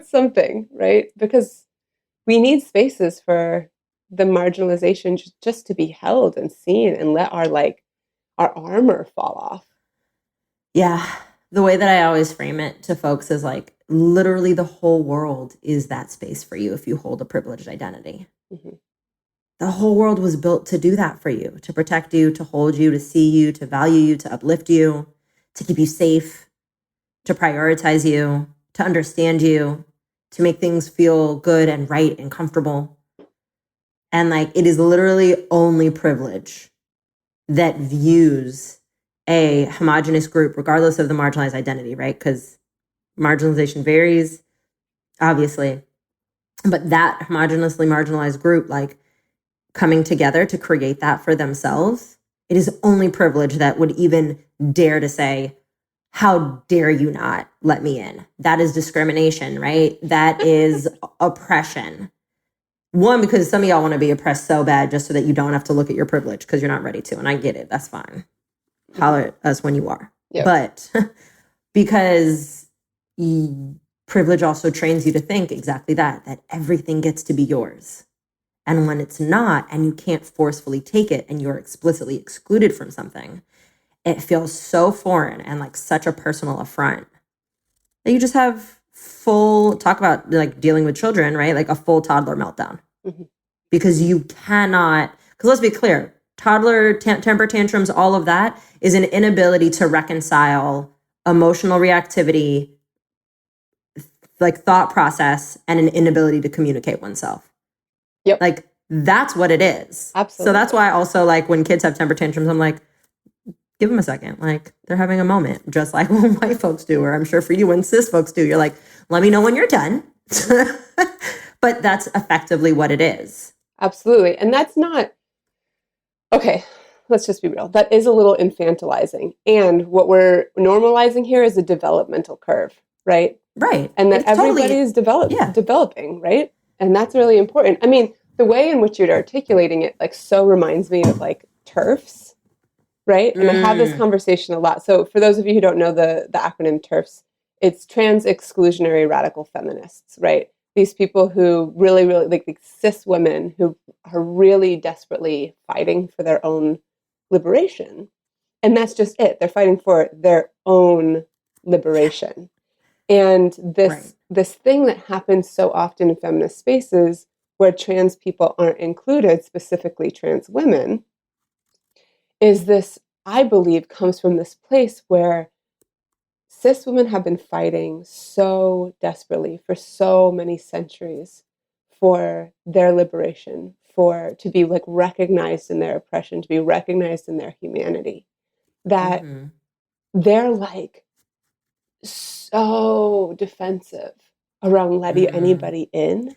something, right? Because we need spaces for the marginalization just to be held and seen and let our armor fall off. Yeah. The way that I always frame it to folks is like, literally the whole world is that space for you if you hold a privileged identity. Mm-hmm. The whole world was built to do that for you, to protect you, to hold you, to see you, to value you, to uplift you, to keep you safe, to prioritize you, to understand you, to make things feel good and right and comfortable. And like, it is literally only privilege that views a homogenous group, regardless of the marginalized identity, right? Because marginalization varies, obviously. But that homogenously marginalized group, like coming together to create that for themselves, it is only privilege that would even dare to say, how dare you not let me in? That is discrimination, right? That is oppression. One, because some of y'all want to be oppressed so bad just so that you don't have to look at your privilege because you're not ready to. And I get it. That's fine. Holler at us when you are. Yep. But because privilege also trains you to think exactly that everything gets to be yours. And when it's not, and you can't forcefully take it and you're explicitly excluded from something, it feels so foreign and like such a personal affront that you just have talk about like dealing with children, right? Like a full toddler meltdown. Mm-hmm. Because you cannot, because let's be clear, toddler temper tantrums, all of that is an inability to reconcile emotional reactivity, like thought process, and an inability to communicate oneself. Yep. Like that's what it is. Absolutely. So that's why also like when kids have temper tantrums, I'm like, give them a second. Like they're having a moment, just like when white folks do, or I'm sure for you when cis folks do. You're like, let me know when you're done. But that's effectively what it is. Absolutely. And that's not, okay, let's just be real. That is a little infantilizing. And what we're normalizing here is a developmental curve, right? Right. And that everybody is developing, right? And that's really important. I mean, the way in which you're articulating it, like, so reminds me of like TERFs, right? And I have this conversation a lot. So for those of you who don't know the acronym TERFs, it's trans exclusionary radical feminists, right? These people who really, really, like cis women who are really desperately fighting for their own liberation. And that's just it. They're fighting for their own liberation. And this thing that happens so often in feminist spaces where trans people aren't included, specifically trans women, is this, I believe, comes from this place where cis women have been fighting so desperately for so many centuries for their liberation, to be like recognized in their oppression, to be recognized in their humanity, that they're like so defensive around letting anybody in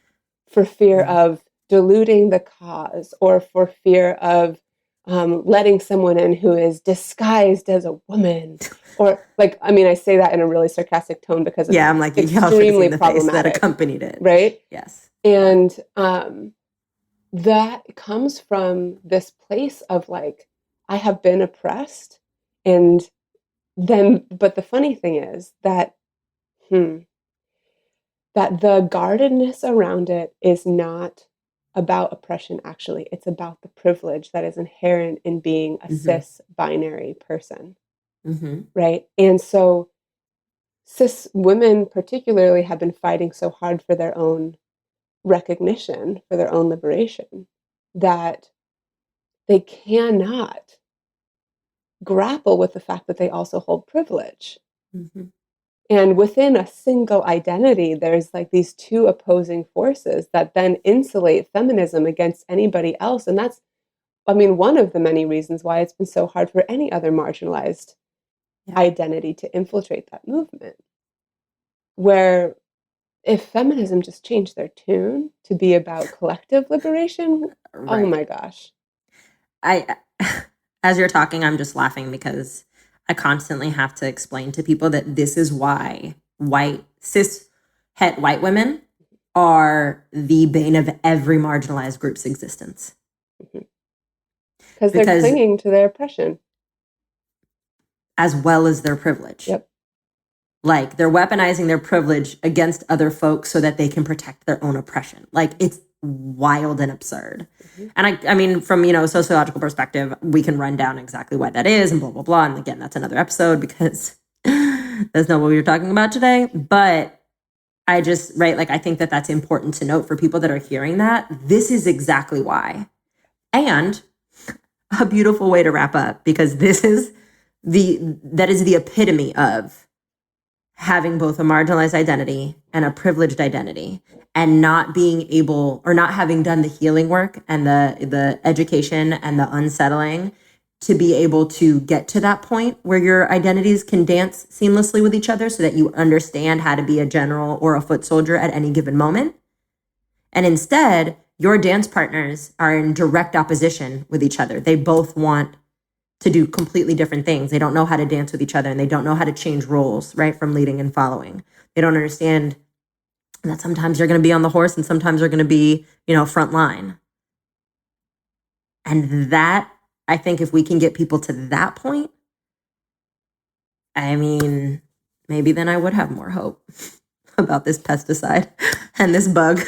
for fear of diluting the cause, or for fear of letting someone in who is disguised as a woman, or like, I mean, I say that in a really sarcastic tone because it's I'm like, extremely problematic that accompanied it, right? Yes, and that comes from this place of like, I have been oppressed, and then, but the funny thing is that that the guardedness around it is not about oppression, actually. It's about the privilege that is inherent in being a cis binary person, right? And so cis women particularly have been fighting so hard for their own recognition, for their own liberation, that they cannot grapple with the fact that they also hold privilege. And within a single identity, there's like these two opposing forces that then insulate feminism against anybody else. And that's, I mean, one of the many reasons why it's been so hard for any other marginalized identity to infiltrate that movement. Where if feminism just changed their tune to be about collective liberation, oh my gosh. As you're talking, I'm just laughing because I constantly have to explain to people that this is why cis-het white women are the bane of every marginalized group's existence. Because they're clinging to their oppression. As well as their privilege. Yep. Like, they're weaponizing their privilege against other folks so that they can protect their own oppression. Like, it's wild and absurd. And I mean, from, a sociological perspective, we can run down exactly why that is and blah, blah, blah. And again, that's another episode because that's not what we were talking about today. But I just, I think that that's important to note for people that are hearing that. This is exactly why. And a beautiful way to wrap up, because that is the epitome of having both a marginalized identity and a privileged identity, and not being able, or not having done the healing work and the education and the unsettling to be able to get to that point where your identities can dance seamlessly with each other so that you understand how to be a general or a foot soldier at any given moment. And instead, your dance partners are in direct opposition with each other. They both want to do completely different things. They don't know how to dance with each other, and they don't know how to change roles, right? From leading and following. They don't understand that sometimes you're going to be on the horse and sometimes you're going to be, front line. And that, I think if we can get people to that point, I mean, maybe then I would have more hope about this pesticide and this bug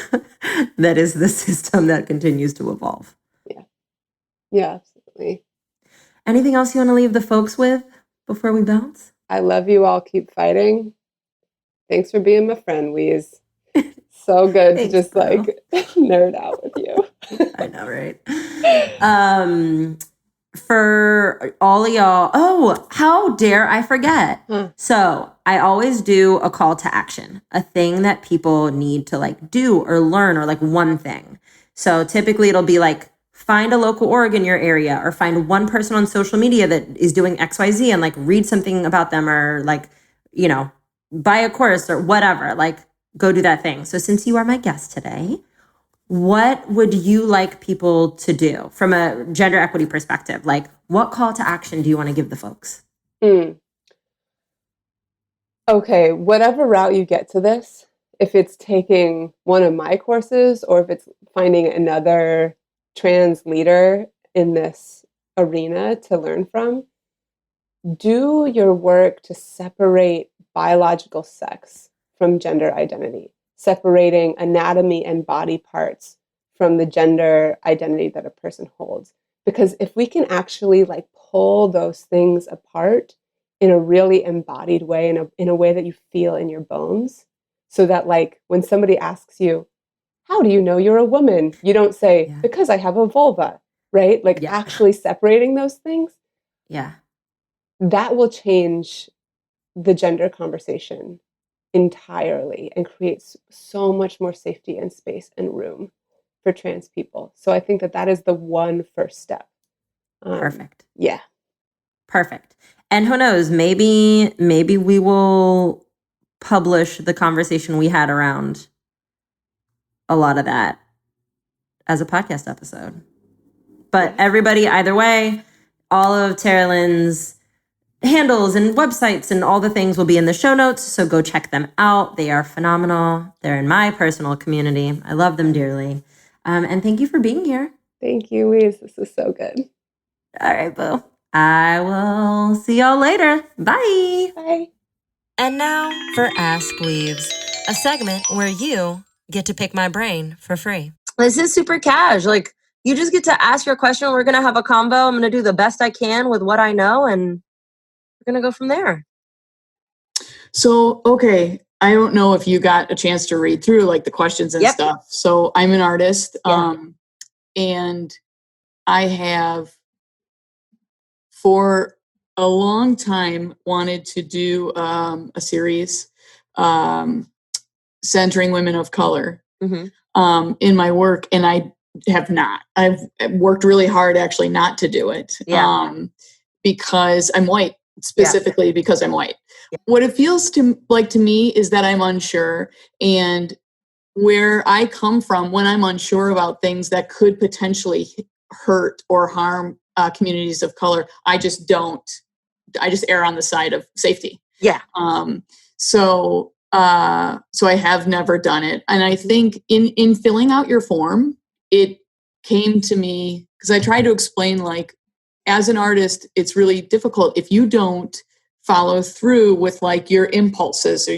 that is the system that continues to evolve. Yeah, absolutely. Anything else you want to leave the folks with before we bounce? I love you all. Keep fighting. Thanks for being my friend, Weeze. So good to just nerd out with you. I know, right? For all of y'all, how dare I forget? So I always do a call to action, a thing that people need to do or learn, or one thing. So typically it'll be find a local org in your area, or find one person on social media that is doing XYZ and read something about them, or buy a course or whatever, go do that thing. So since you are my guest today, what would you like people to do from a gender equity perspective? What call to action do you want to give the folks? Okay, whatever route you get to this, if it's taking one of my courses or if it's finding another trans leader in this arena to learn from, do your work to separate biological sex from gender identity, separating anatomy and body parts from the gender identity that a person holds. Because if we can actually pull those things apart in a really embodied way, in a way that you feel in your bones, so that when somebody asks you, how do you know you're a woman? You don't say, because I have a vulva, right? Actually separating those things. Yeah. That will change the gender conversation entirely and creates so much more safety and space and room for trans people. So I think that is the one first step. Perfect. Yeah. Perfect. And who knows, maybe we will publish the conversation we had around a lot of that as a podcast episode. But everybody, either way, all of Terra Lynn's handles and websites and all the things will be in the show notes. So go check them out. They are phenomenal. They're in my personal community. I love them dearly. And thank you for being here. Thank you, Louise. This is so good. All right, boo. I will see y'all later. Bye. Bye. And now for Ask Weaves, a segment where you get to pick my brain for free. This is super cash. You just get to ask your question. We're going to have a convo. I'm going to do the best I can with what I know, and we're going to go from there. So, okay, I don't know if you got a chance to read through the questions and stuff. So I'm an artist, and I have for a long time wanted to do a series centering women of color in my work, and I have not. I've worked really hard actually not to do it because I'm white, specifically because I'm white. What it feels to me is that I'm unsure, and where I come from when I'm unsure about things that could potentially hurt or harm communities of color, I just err on the side of safety. Yeah. So I have never done it. And I think in filling out your form, it came to me because I tried to explain, as an artist, it's really difficult if you don't follow through with your impulses or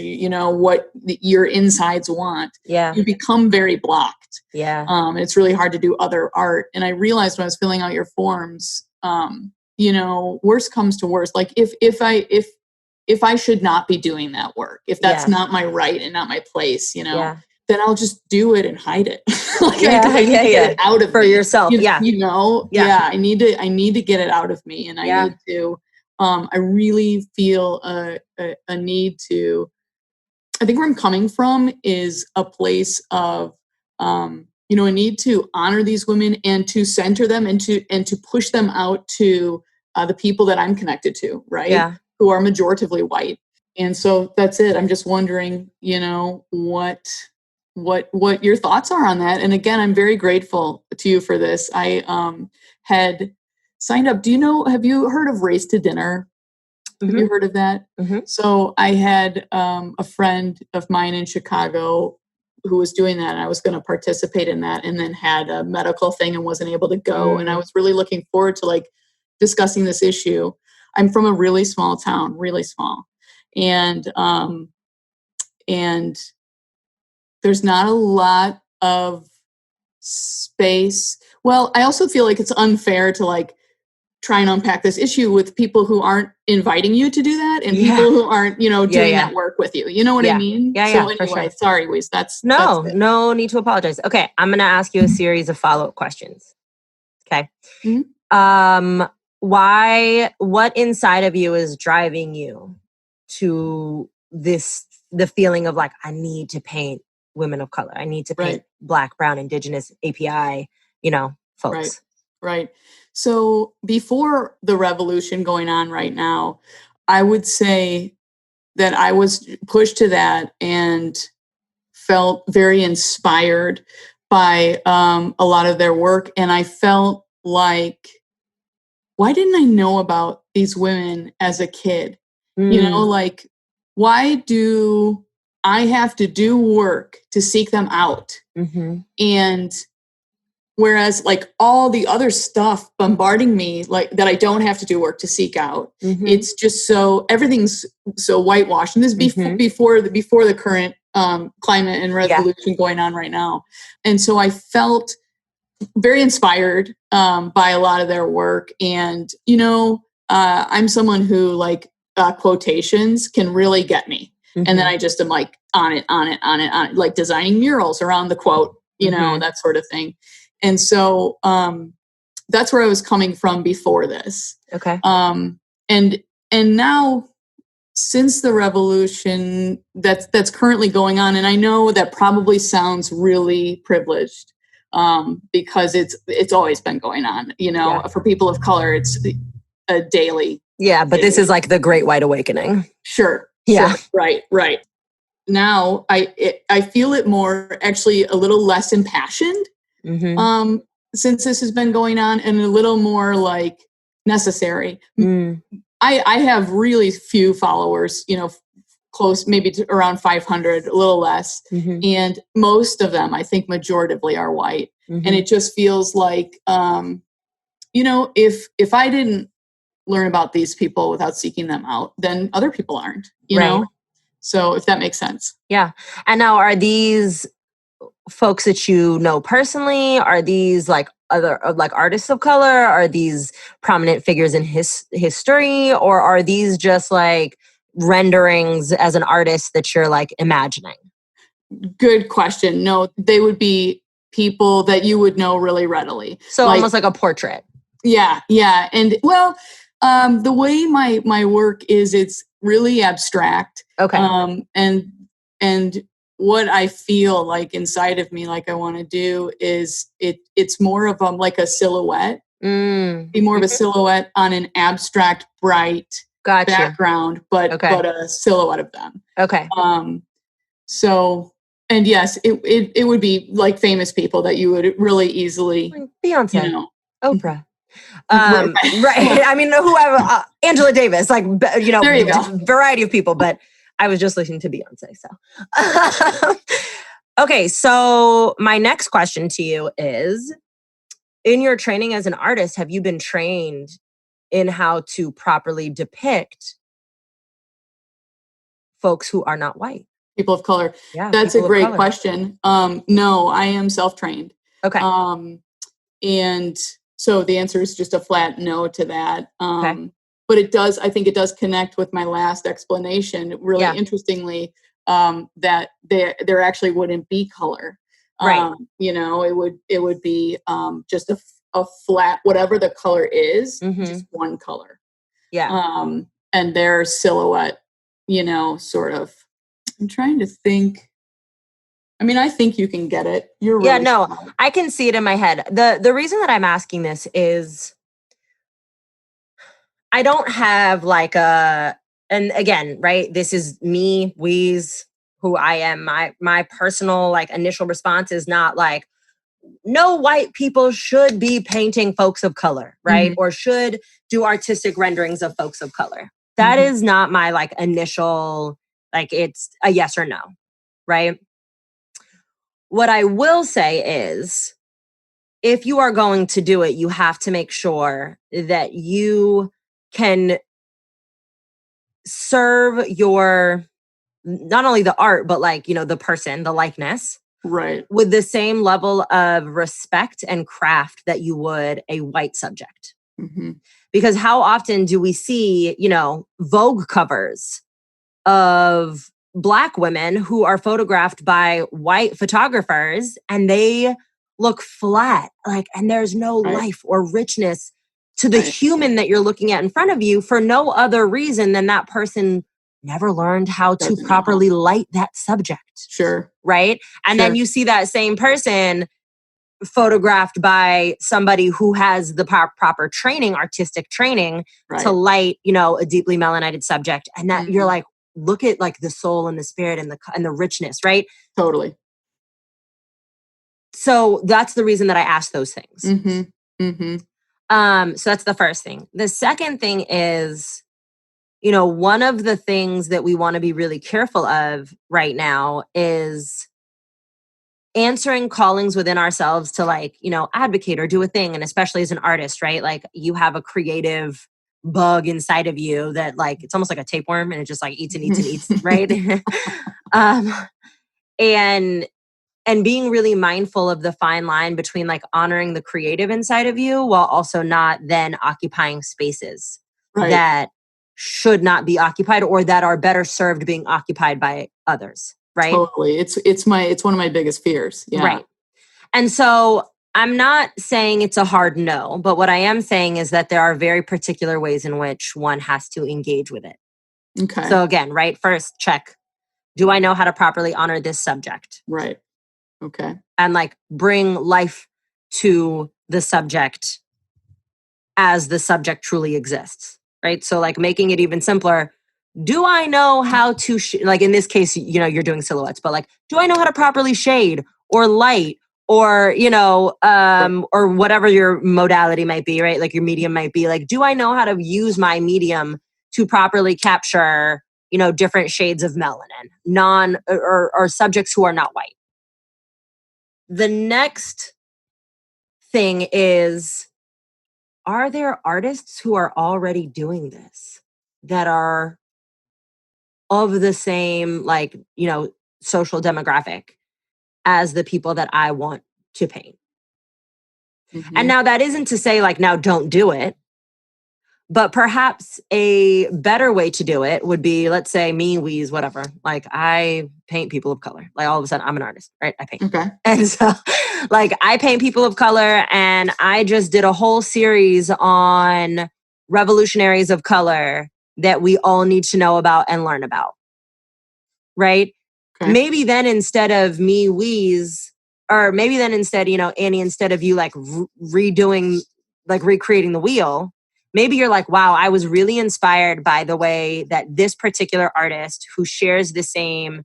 what your insides want. You become very blocked. And it's really hard to do other art. And I realized when I was filling out your forms, worst comes to worst, if I should not be doing that work, if that's not my right and not my place, then I'll just do it and hide it. I need to get it out of for me. yourself. I need to get it out of me, and I need to. I really feel a need to. I think where I'm coming from is a place of, a need to honor these women and to center them and to push them out to the people that I'm connected to, right? Yeah. Who are majoritively white. And so that's it. I'm just wondering, what your thoughts are on that. And again, I'm very grateful to you for this. I had signed up. Have you heard of Race to Dinner? Have you heard of that? So I had a friend of mine in Chicago who was doing that, and I was going to participate in that, and then had a medical thing and wasn't able to go. And I was really looking forward to like discussing this issue. I'm from a really small town, really small. And there's not a lot of space. Well, I also feel like it's unfair to like try and unpack this issue with people who aren't inviting you to do that, and people who aren't, doing that work with you. You know what I mean? Yeah, so for anyway, sure. Sorry, Weeze. That's no need to apologize. Okay, I'm going to ask you a series of follow-up questions. Okay. What inside of you is driving you to the feeling of like, I need to paint women of color. I need to paint Black, Brown, Indigenous, API, folks. Right. So before the revolution going on right now, I would say that I was pushed to that and felt very inspired by a lot of their work. And I felt like, why didn't I know about these women as a kid? Like, why do I have to do work to seek them out? And whereas like all the other stuff bombarding me, like that I don't have to do work to seek out, it's just everything's so whitewashed. And this before the current climate and revolution going on right now. And so I felt very inspired by a lot of their work. And, I'm someone who like quotations can really get me. And then I just am like on it, like designing murals around the quote, that sort of thing. And so that's where I was coming from before this. Okay. And now, since the revolution that's currently going on, and I know that probably sounds really privileged because it's always been going on. For people of color, it's a daily. Yeah, but this is like the Great White Awakening. Sure. Yeah. Sure. Right. Now I feel it more, actually a little less impassioned. Since this has been going on, and a little more like necessary. I have really few followers, close maybe to around 500, a little less. And most of them, I think majoritively, are white. And it just feels like, if I didn't learn about these people without seeking them out, then other people aren't, you know? So if that makes sense. Yeah. And now, are these folks that you know personally? Are these like other like artists of color? Are these prominent figures in history? Or are these just like renderings as an artist that you're like imagining? Good question. No, they would be people that you would know really readily. So almost like a portrait. Yeah. And well, the way my work is, it's really abstract. Okay. And what I feel like inside of me, like I want to do, is it's more of like a silhouette. Be more of a silhouette on an abstract, bright background, but a silhouette of them. Okay. So, and yes, it would be like famous people that you would really easily, Beyonce, Oprah. Right. I mean, whoever, Angela Davis, like, there you go. Variety of people, but I was just listening to Beyonce. So, okay. So my next question to you is, in your training as an artist, have you been trained in how to properly depict folks who are not white? People of color. Yeah, that's a great question. No, I am self-trained. Okay. And so the answer is just a flat no to that. But I think it does connect with my last explanation, really interestingly, that there actually wouldn't be color. Right. It would be just a flat, whatever the color is, just one color. Yeah. And their silhouette, sort of. I'm trying to think. I mean, I think you can get it. You're really smart. I can see it in my head. The reason that I'm asking this is I don't have like and again, right, this is me, Weeze, who I am. My personal like initial response is not like, no white people should be painting folks of color, right? Or should do artistic renderings of folks of color. That is not my like initial, like it's a yes or no, right? What I will say is, if you are going to do it, you have to make sure that you can serve your, not only the art, but like, the person, the likeness, right, with the same level of respect and craft that you would a white subject. Because how often do we see, Vogue covers of Black women who are photographed by white photographers and they look flat, like, and there's no life or richness to the human that you're looking at in front of you for no other reason than that person never learned how to properly light that subject. Sure. Right? And then you see that same person photographed by somebody who has the proper training, artistic training to light, a deeply melanated subject. And that you're like, look at like the soul and the spirit and the richness, right? Totally. So that's the reason that I asked those things. So that's the first thing. The second thing is, one of the things that we want to be really careful of right now is answering callings within ourselves to like, advocate or do a thing. And especially as an artist, right? Like you have a creative bug inside of you that like, it's almost like a tapeworm and it just like eats and eats and eats, right? And being really mindful of the fine line between like honoring the creative inside of you while also not then occupying spaces that should not be occupied or that are better served being occupied by others. Right. Totally. It's one of my biggest fears. Yeah. Right. And so I'm not saying it's a hard no, but what I am saying is that there are very particular ways in which one has to engage with it. Okay. So again, right, first check, do I know how to properly honor this subject? Right. Okay. And like bring life to the subject as the subject truly exists, right? So like making it even simpler, do I know how to, like in this case, you're doing silhouettes, but like, do I know how to properly shade or light or, or whatever your modality might be, right? Like your medium might be like, do I know how to use my medium to properly capture, different shades of melanin, or subjects who are not white? The next thing is, are there artists who are already doing this that are of the same, like, social demographic as the people that I want to paint? And now that isn't to say like, now don't do it, but perhaps a better way to do it would be, let's say me, Weeze, whatever. Like I paint people of color. Like all of a sudden I'm an artist, right? I paint. Okay. And so like I paint people of color and I just did a whole series on revolutionaries of color that we all need to know about and learn about. Right? Okay. Maybe then instead of me, Weeze, or maybe then instead, Annie, instead of you like redoing, like recreating the wheel, maybe you're like, wow, I was really inspired by the way that this particular artist who shares the same,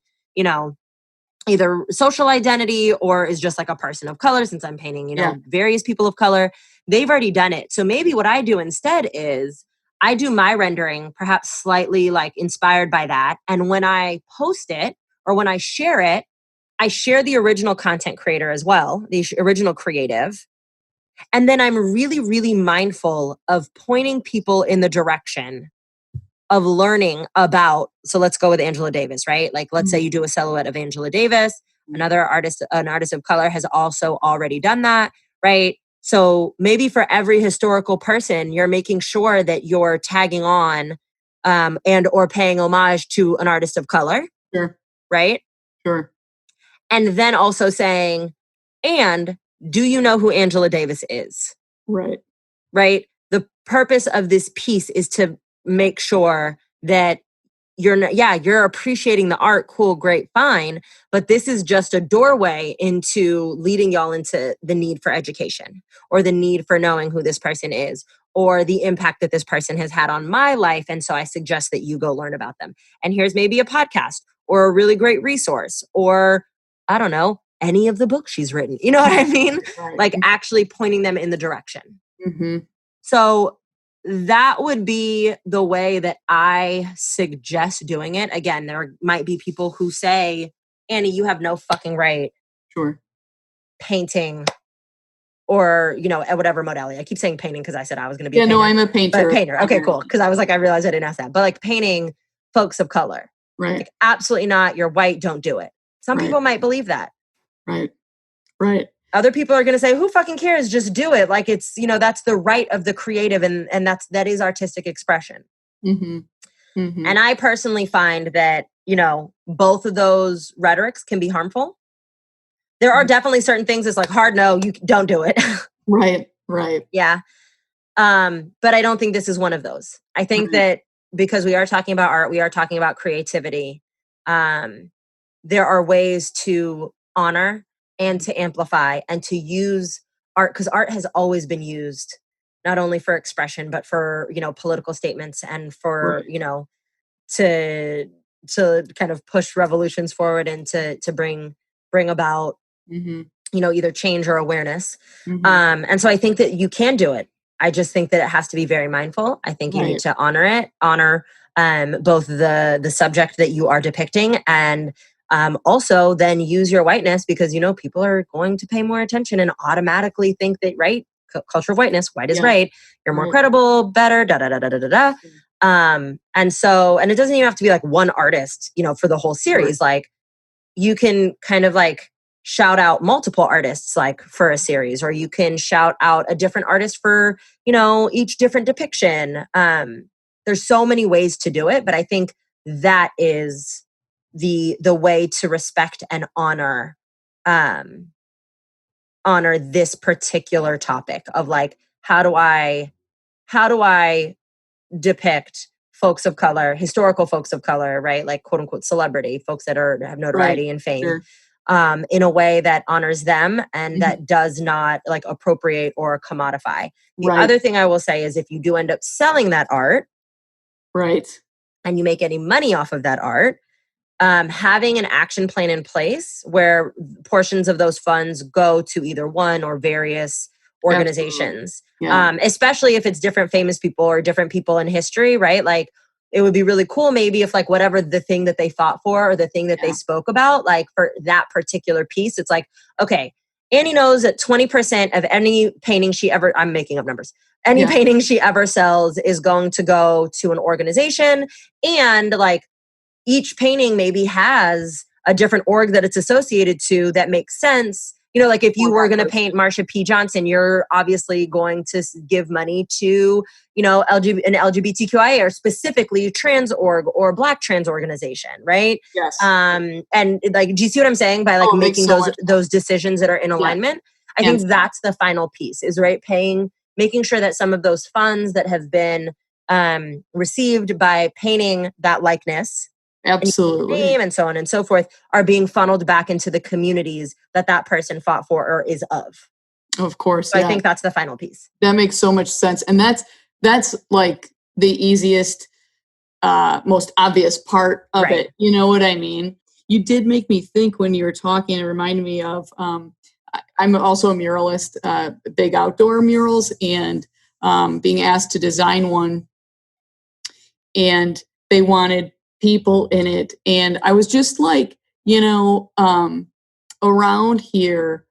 either social identity or is just like a person of color, since I'm painting, various people of color, they've already done it. So maybe what I do instead is I do my rendering, perhaps slightly like inspired by that. And when I post it or when I share the original content creator as well, the original creative. And then I'm really, really mindful of pointing people in the direction of learning about, so let's go with Angela Davis, right? Like, let's say you do a silhouette of Angela Davis, an artist of color has also already done that, right? So maybe for every historical person, you're making sure that you're tagging on and or paying homage to an artist of color. Sure. Right? Sure. And then also saying, and do you know who Angela Davis is? Right. Right? The purpose of this piece is to make sure that you're appreciating the art, cool, great, fine, but this is just a doorway into leading y'all into the need for education or the need for knowing who this person is or the impact that this person has had on my life. And so I suggest that you go learn about them. And here's maybe a podcast or a really great resource or, I don't know, any of the books she's written. You know what I mean? Right. Like actually pointing them in the direction. Mm-hmm. So that would be the way that I suggest doing it. Again, there might be people who say, Annie, you have no fucking right Sure. painting or, you know, at whatever modality. I keep saying painting because I said I was going to be Yeah, a painter. no, I'm a painter. But painter. Okay, cool. Because I was like, I realized I didn't ask that. But like painting folks of color. Right. Like, absolutely not. You're white. Don't do it. Some Right. people might believe that. Right. Right. Other people are going to say, who fucking cares? Just do it. Like it's, you know, that's the right of the creative and that is artistic expression. Mm-hmm. Mm-hmm. And I personally find that, you know, both of those rhetorics can be harmful. There are definitely certain things that's like hard no, you don't do it. Right. Right. Yeah. But I don't think this is one of those. I think that because we are talking about art, we are talking about creativity. There are ways to honor and to amplify and to use art, because art has always been used not only for expression, but for, you know, political statements and for, you know, to kind of push revolutions forward and to bring about, you know, either change or awareness. And so I think that you can do it. I just think that it has to be very mindful. I think you need to honor both the subject that you are depicting and also then use your whiteness, because, you know, people are going to pay more attention and automatically think that, right, culture of whiteness, white is right. You're more credible, better, da da da da da da da. And it doesn't even have to be like one artist, you know, for the whole series. Like you can kind of like shout out multiple artists like for a series, or you can shout out a different artist for, you know, each different depiction. There's so many ways to do it, but I think that is the way to respect and honor this particular topic of like, how do I depict folks of color, historical folks of color, right? Like quote unquote celebrity, folks that have notoriety and fame, in a way that honors them and that does not like appropriate or commodify. The other thing I will say is if you do end up selling that art, and you make any money off of that art, having an action plan in place where portions of those funds go to either one or various organizations, especially if it's different famous people or different people in history, right? Like it would be really cool maybe if like whatever the thing that they fought for or the thing that they spoke about, like for that particular piece, it's like, okay, Annie knows that 20% of any painting she ever, I'm making up numbers, any painting she ever sells is going to go to an organization, and like each painting maybe has a different org that it's associated to that makes sense. You know, like if you were going to paint Marsha P. Johnson, you're obviously going to give money to, you know, an LGBTQIA or specifically trans org or Black trans organization, right? Yes. And like, do you see what I'm saying by like making those decisions that are in alignment? I think that's the final piece is making sure that some of those funds that have been received by painting that likeness, absolutely, and so on and so forth, are being funneled back into the communities that person fought for or is of. Of course, so I think that's the final piece. That makes so much sense, and that's like the easiest, most obvious part of it. You know what I mean? You did make me think when you were talking. It reminded me of I'm also a muralist, big outdoor murals, and being asked to design one, and they wanted people in it, and I was just like, you know, around here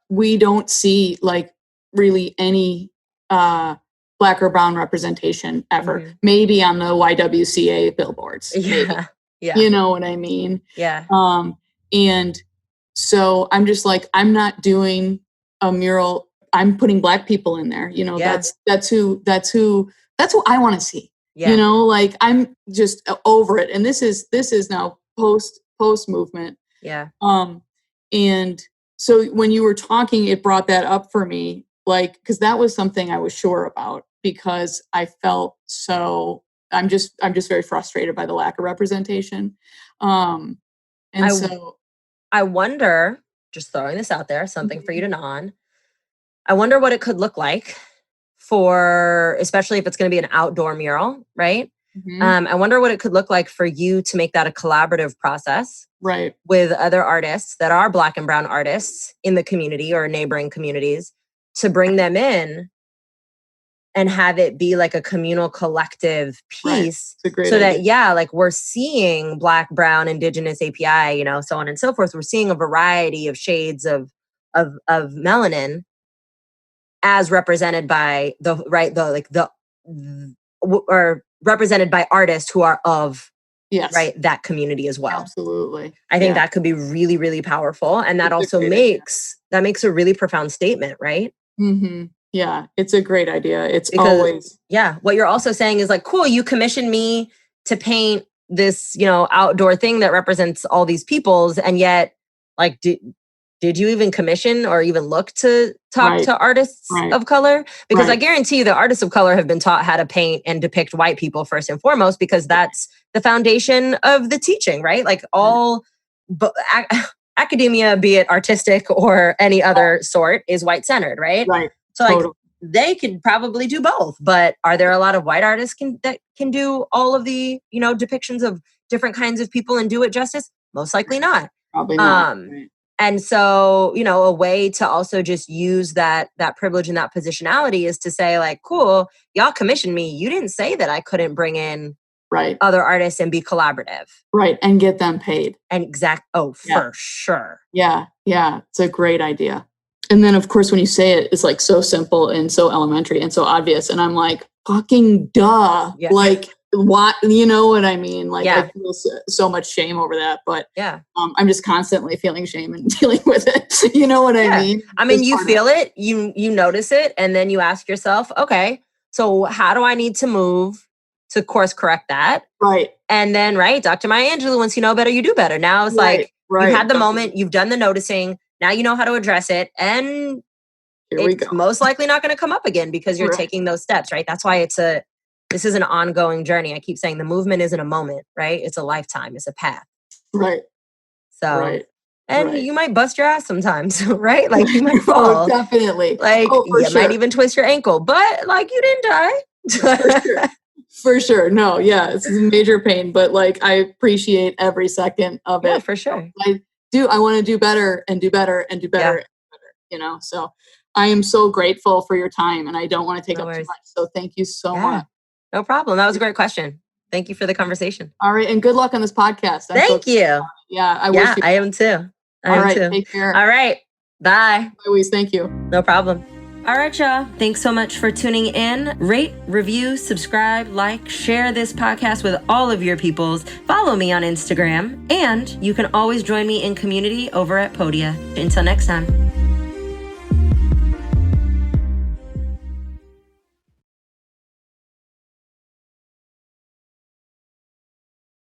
we don't see like really any Black or brown representation ever. Maybe on the YWCA billboards. You know what I mean? And so I'm just like, I'm not doing a mural, I'm putting Black people in there, you know. That's who I want to see. You know, like I'm just over it. And this is now post movement. And so when you were talking, it brought that up for me, like, because that was something I was sure about, because I felt so, I'm just very frustrated by the lack of representation. I wonder, just throwing this out there, something for you to gnaw on. I wonder what it could look like for, especially if it's going to be an outdoor mural, right? I wonder what it could look like for you to make that a collaborative process with other artists that are Black and brown artists in the community or neighboring communities, to bring them in and have it be like a communal collective piece, so that, like we're seeing Black, brown, Indigenous, API, you know, so on and so forth. We're seeing a variety of shades of melanin as represented by or represented by artists who are of that community as well. Absolutely. I think that could be really, really powerful. And that also makes a really profound statement, right? Mm-hmm. Yeah, it's a great idea. It's always... Yeah, what you're also saying is like, cool, you commissioned me to paint this, you know, outdoor thing that represents all these peoples. And yet, like, did you even commission or even look to talk to artists of color? Because I guarantee you that artists of color have been taught how to paint and depict white people first and foremost, because that's the foundation of the teaching, right? Like all academia, be it artistic or any other sort, is white-centered, right? Right. So like they could probably do both, but are there a lot of white artists that can do all of the, you know, depictions of different kinds of people and do it justice? Most likely not. Probably not. And so, you know, a way to also just use that privilege and that positionality is to say like, cool, y'all commissioned me. You didn't say that I couldn't bring in other artists and be collaborative. Right. And get them paid. And for sure. Yeah. Yeah. It's a great idea. And then, of course, when you say it, it's like so simple and so elementary and so obvious. And I'm like, fucking duh. Yeah. Like, what, you know what I mean? Like, I feel so much shame over that. But I'm just constantly feeling shame and dealing with it. You know what I mean? I mean, you feel it, you notice it, and then you ask yourself, okay, so how do I need to move to course correct that? Right. And then, Dr. Maya Angelou, once you know better, you do better. Now it's like, you had the moment, you've done the noticing. Now you know how to address it, and it's most likely not going to come up again because you're taking those steps, right? That's why this is an ongoing journey. I keep saying the movement isn't a moment, right? It's a lifetime. It's a path. Right. So, you might bust your ass sometimes, right? Like you might fall. Definitely. Like you might even twist your ankle, but like you didn't die. For sure. No, yeah, it's a major pain, but like I appreciate every second of it. Yeah, for sure. I want to do better and do better and do better and better, you know? So I am so grateful for your time and I don't want to take up too much. So thank you so much. No problem. That was a great question. Thank you for the conversation. All right. And good luck on this podcast. Thank you. Yeah. I am too. All right. Take care. All right. Bye. Louise, thank you. No problem. All right, y'all. Thanks so much for tuning in. Rate, review, subscribe, like, share this podcast with all of your peoples. Follow me on Instagram. And you can always join me in community over at Podia. Until next time.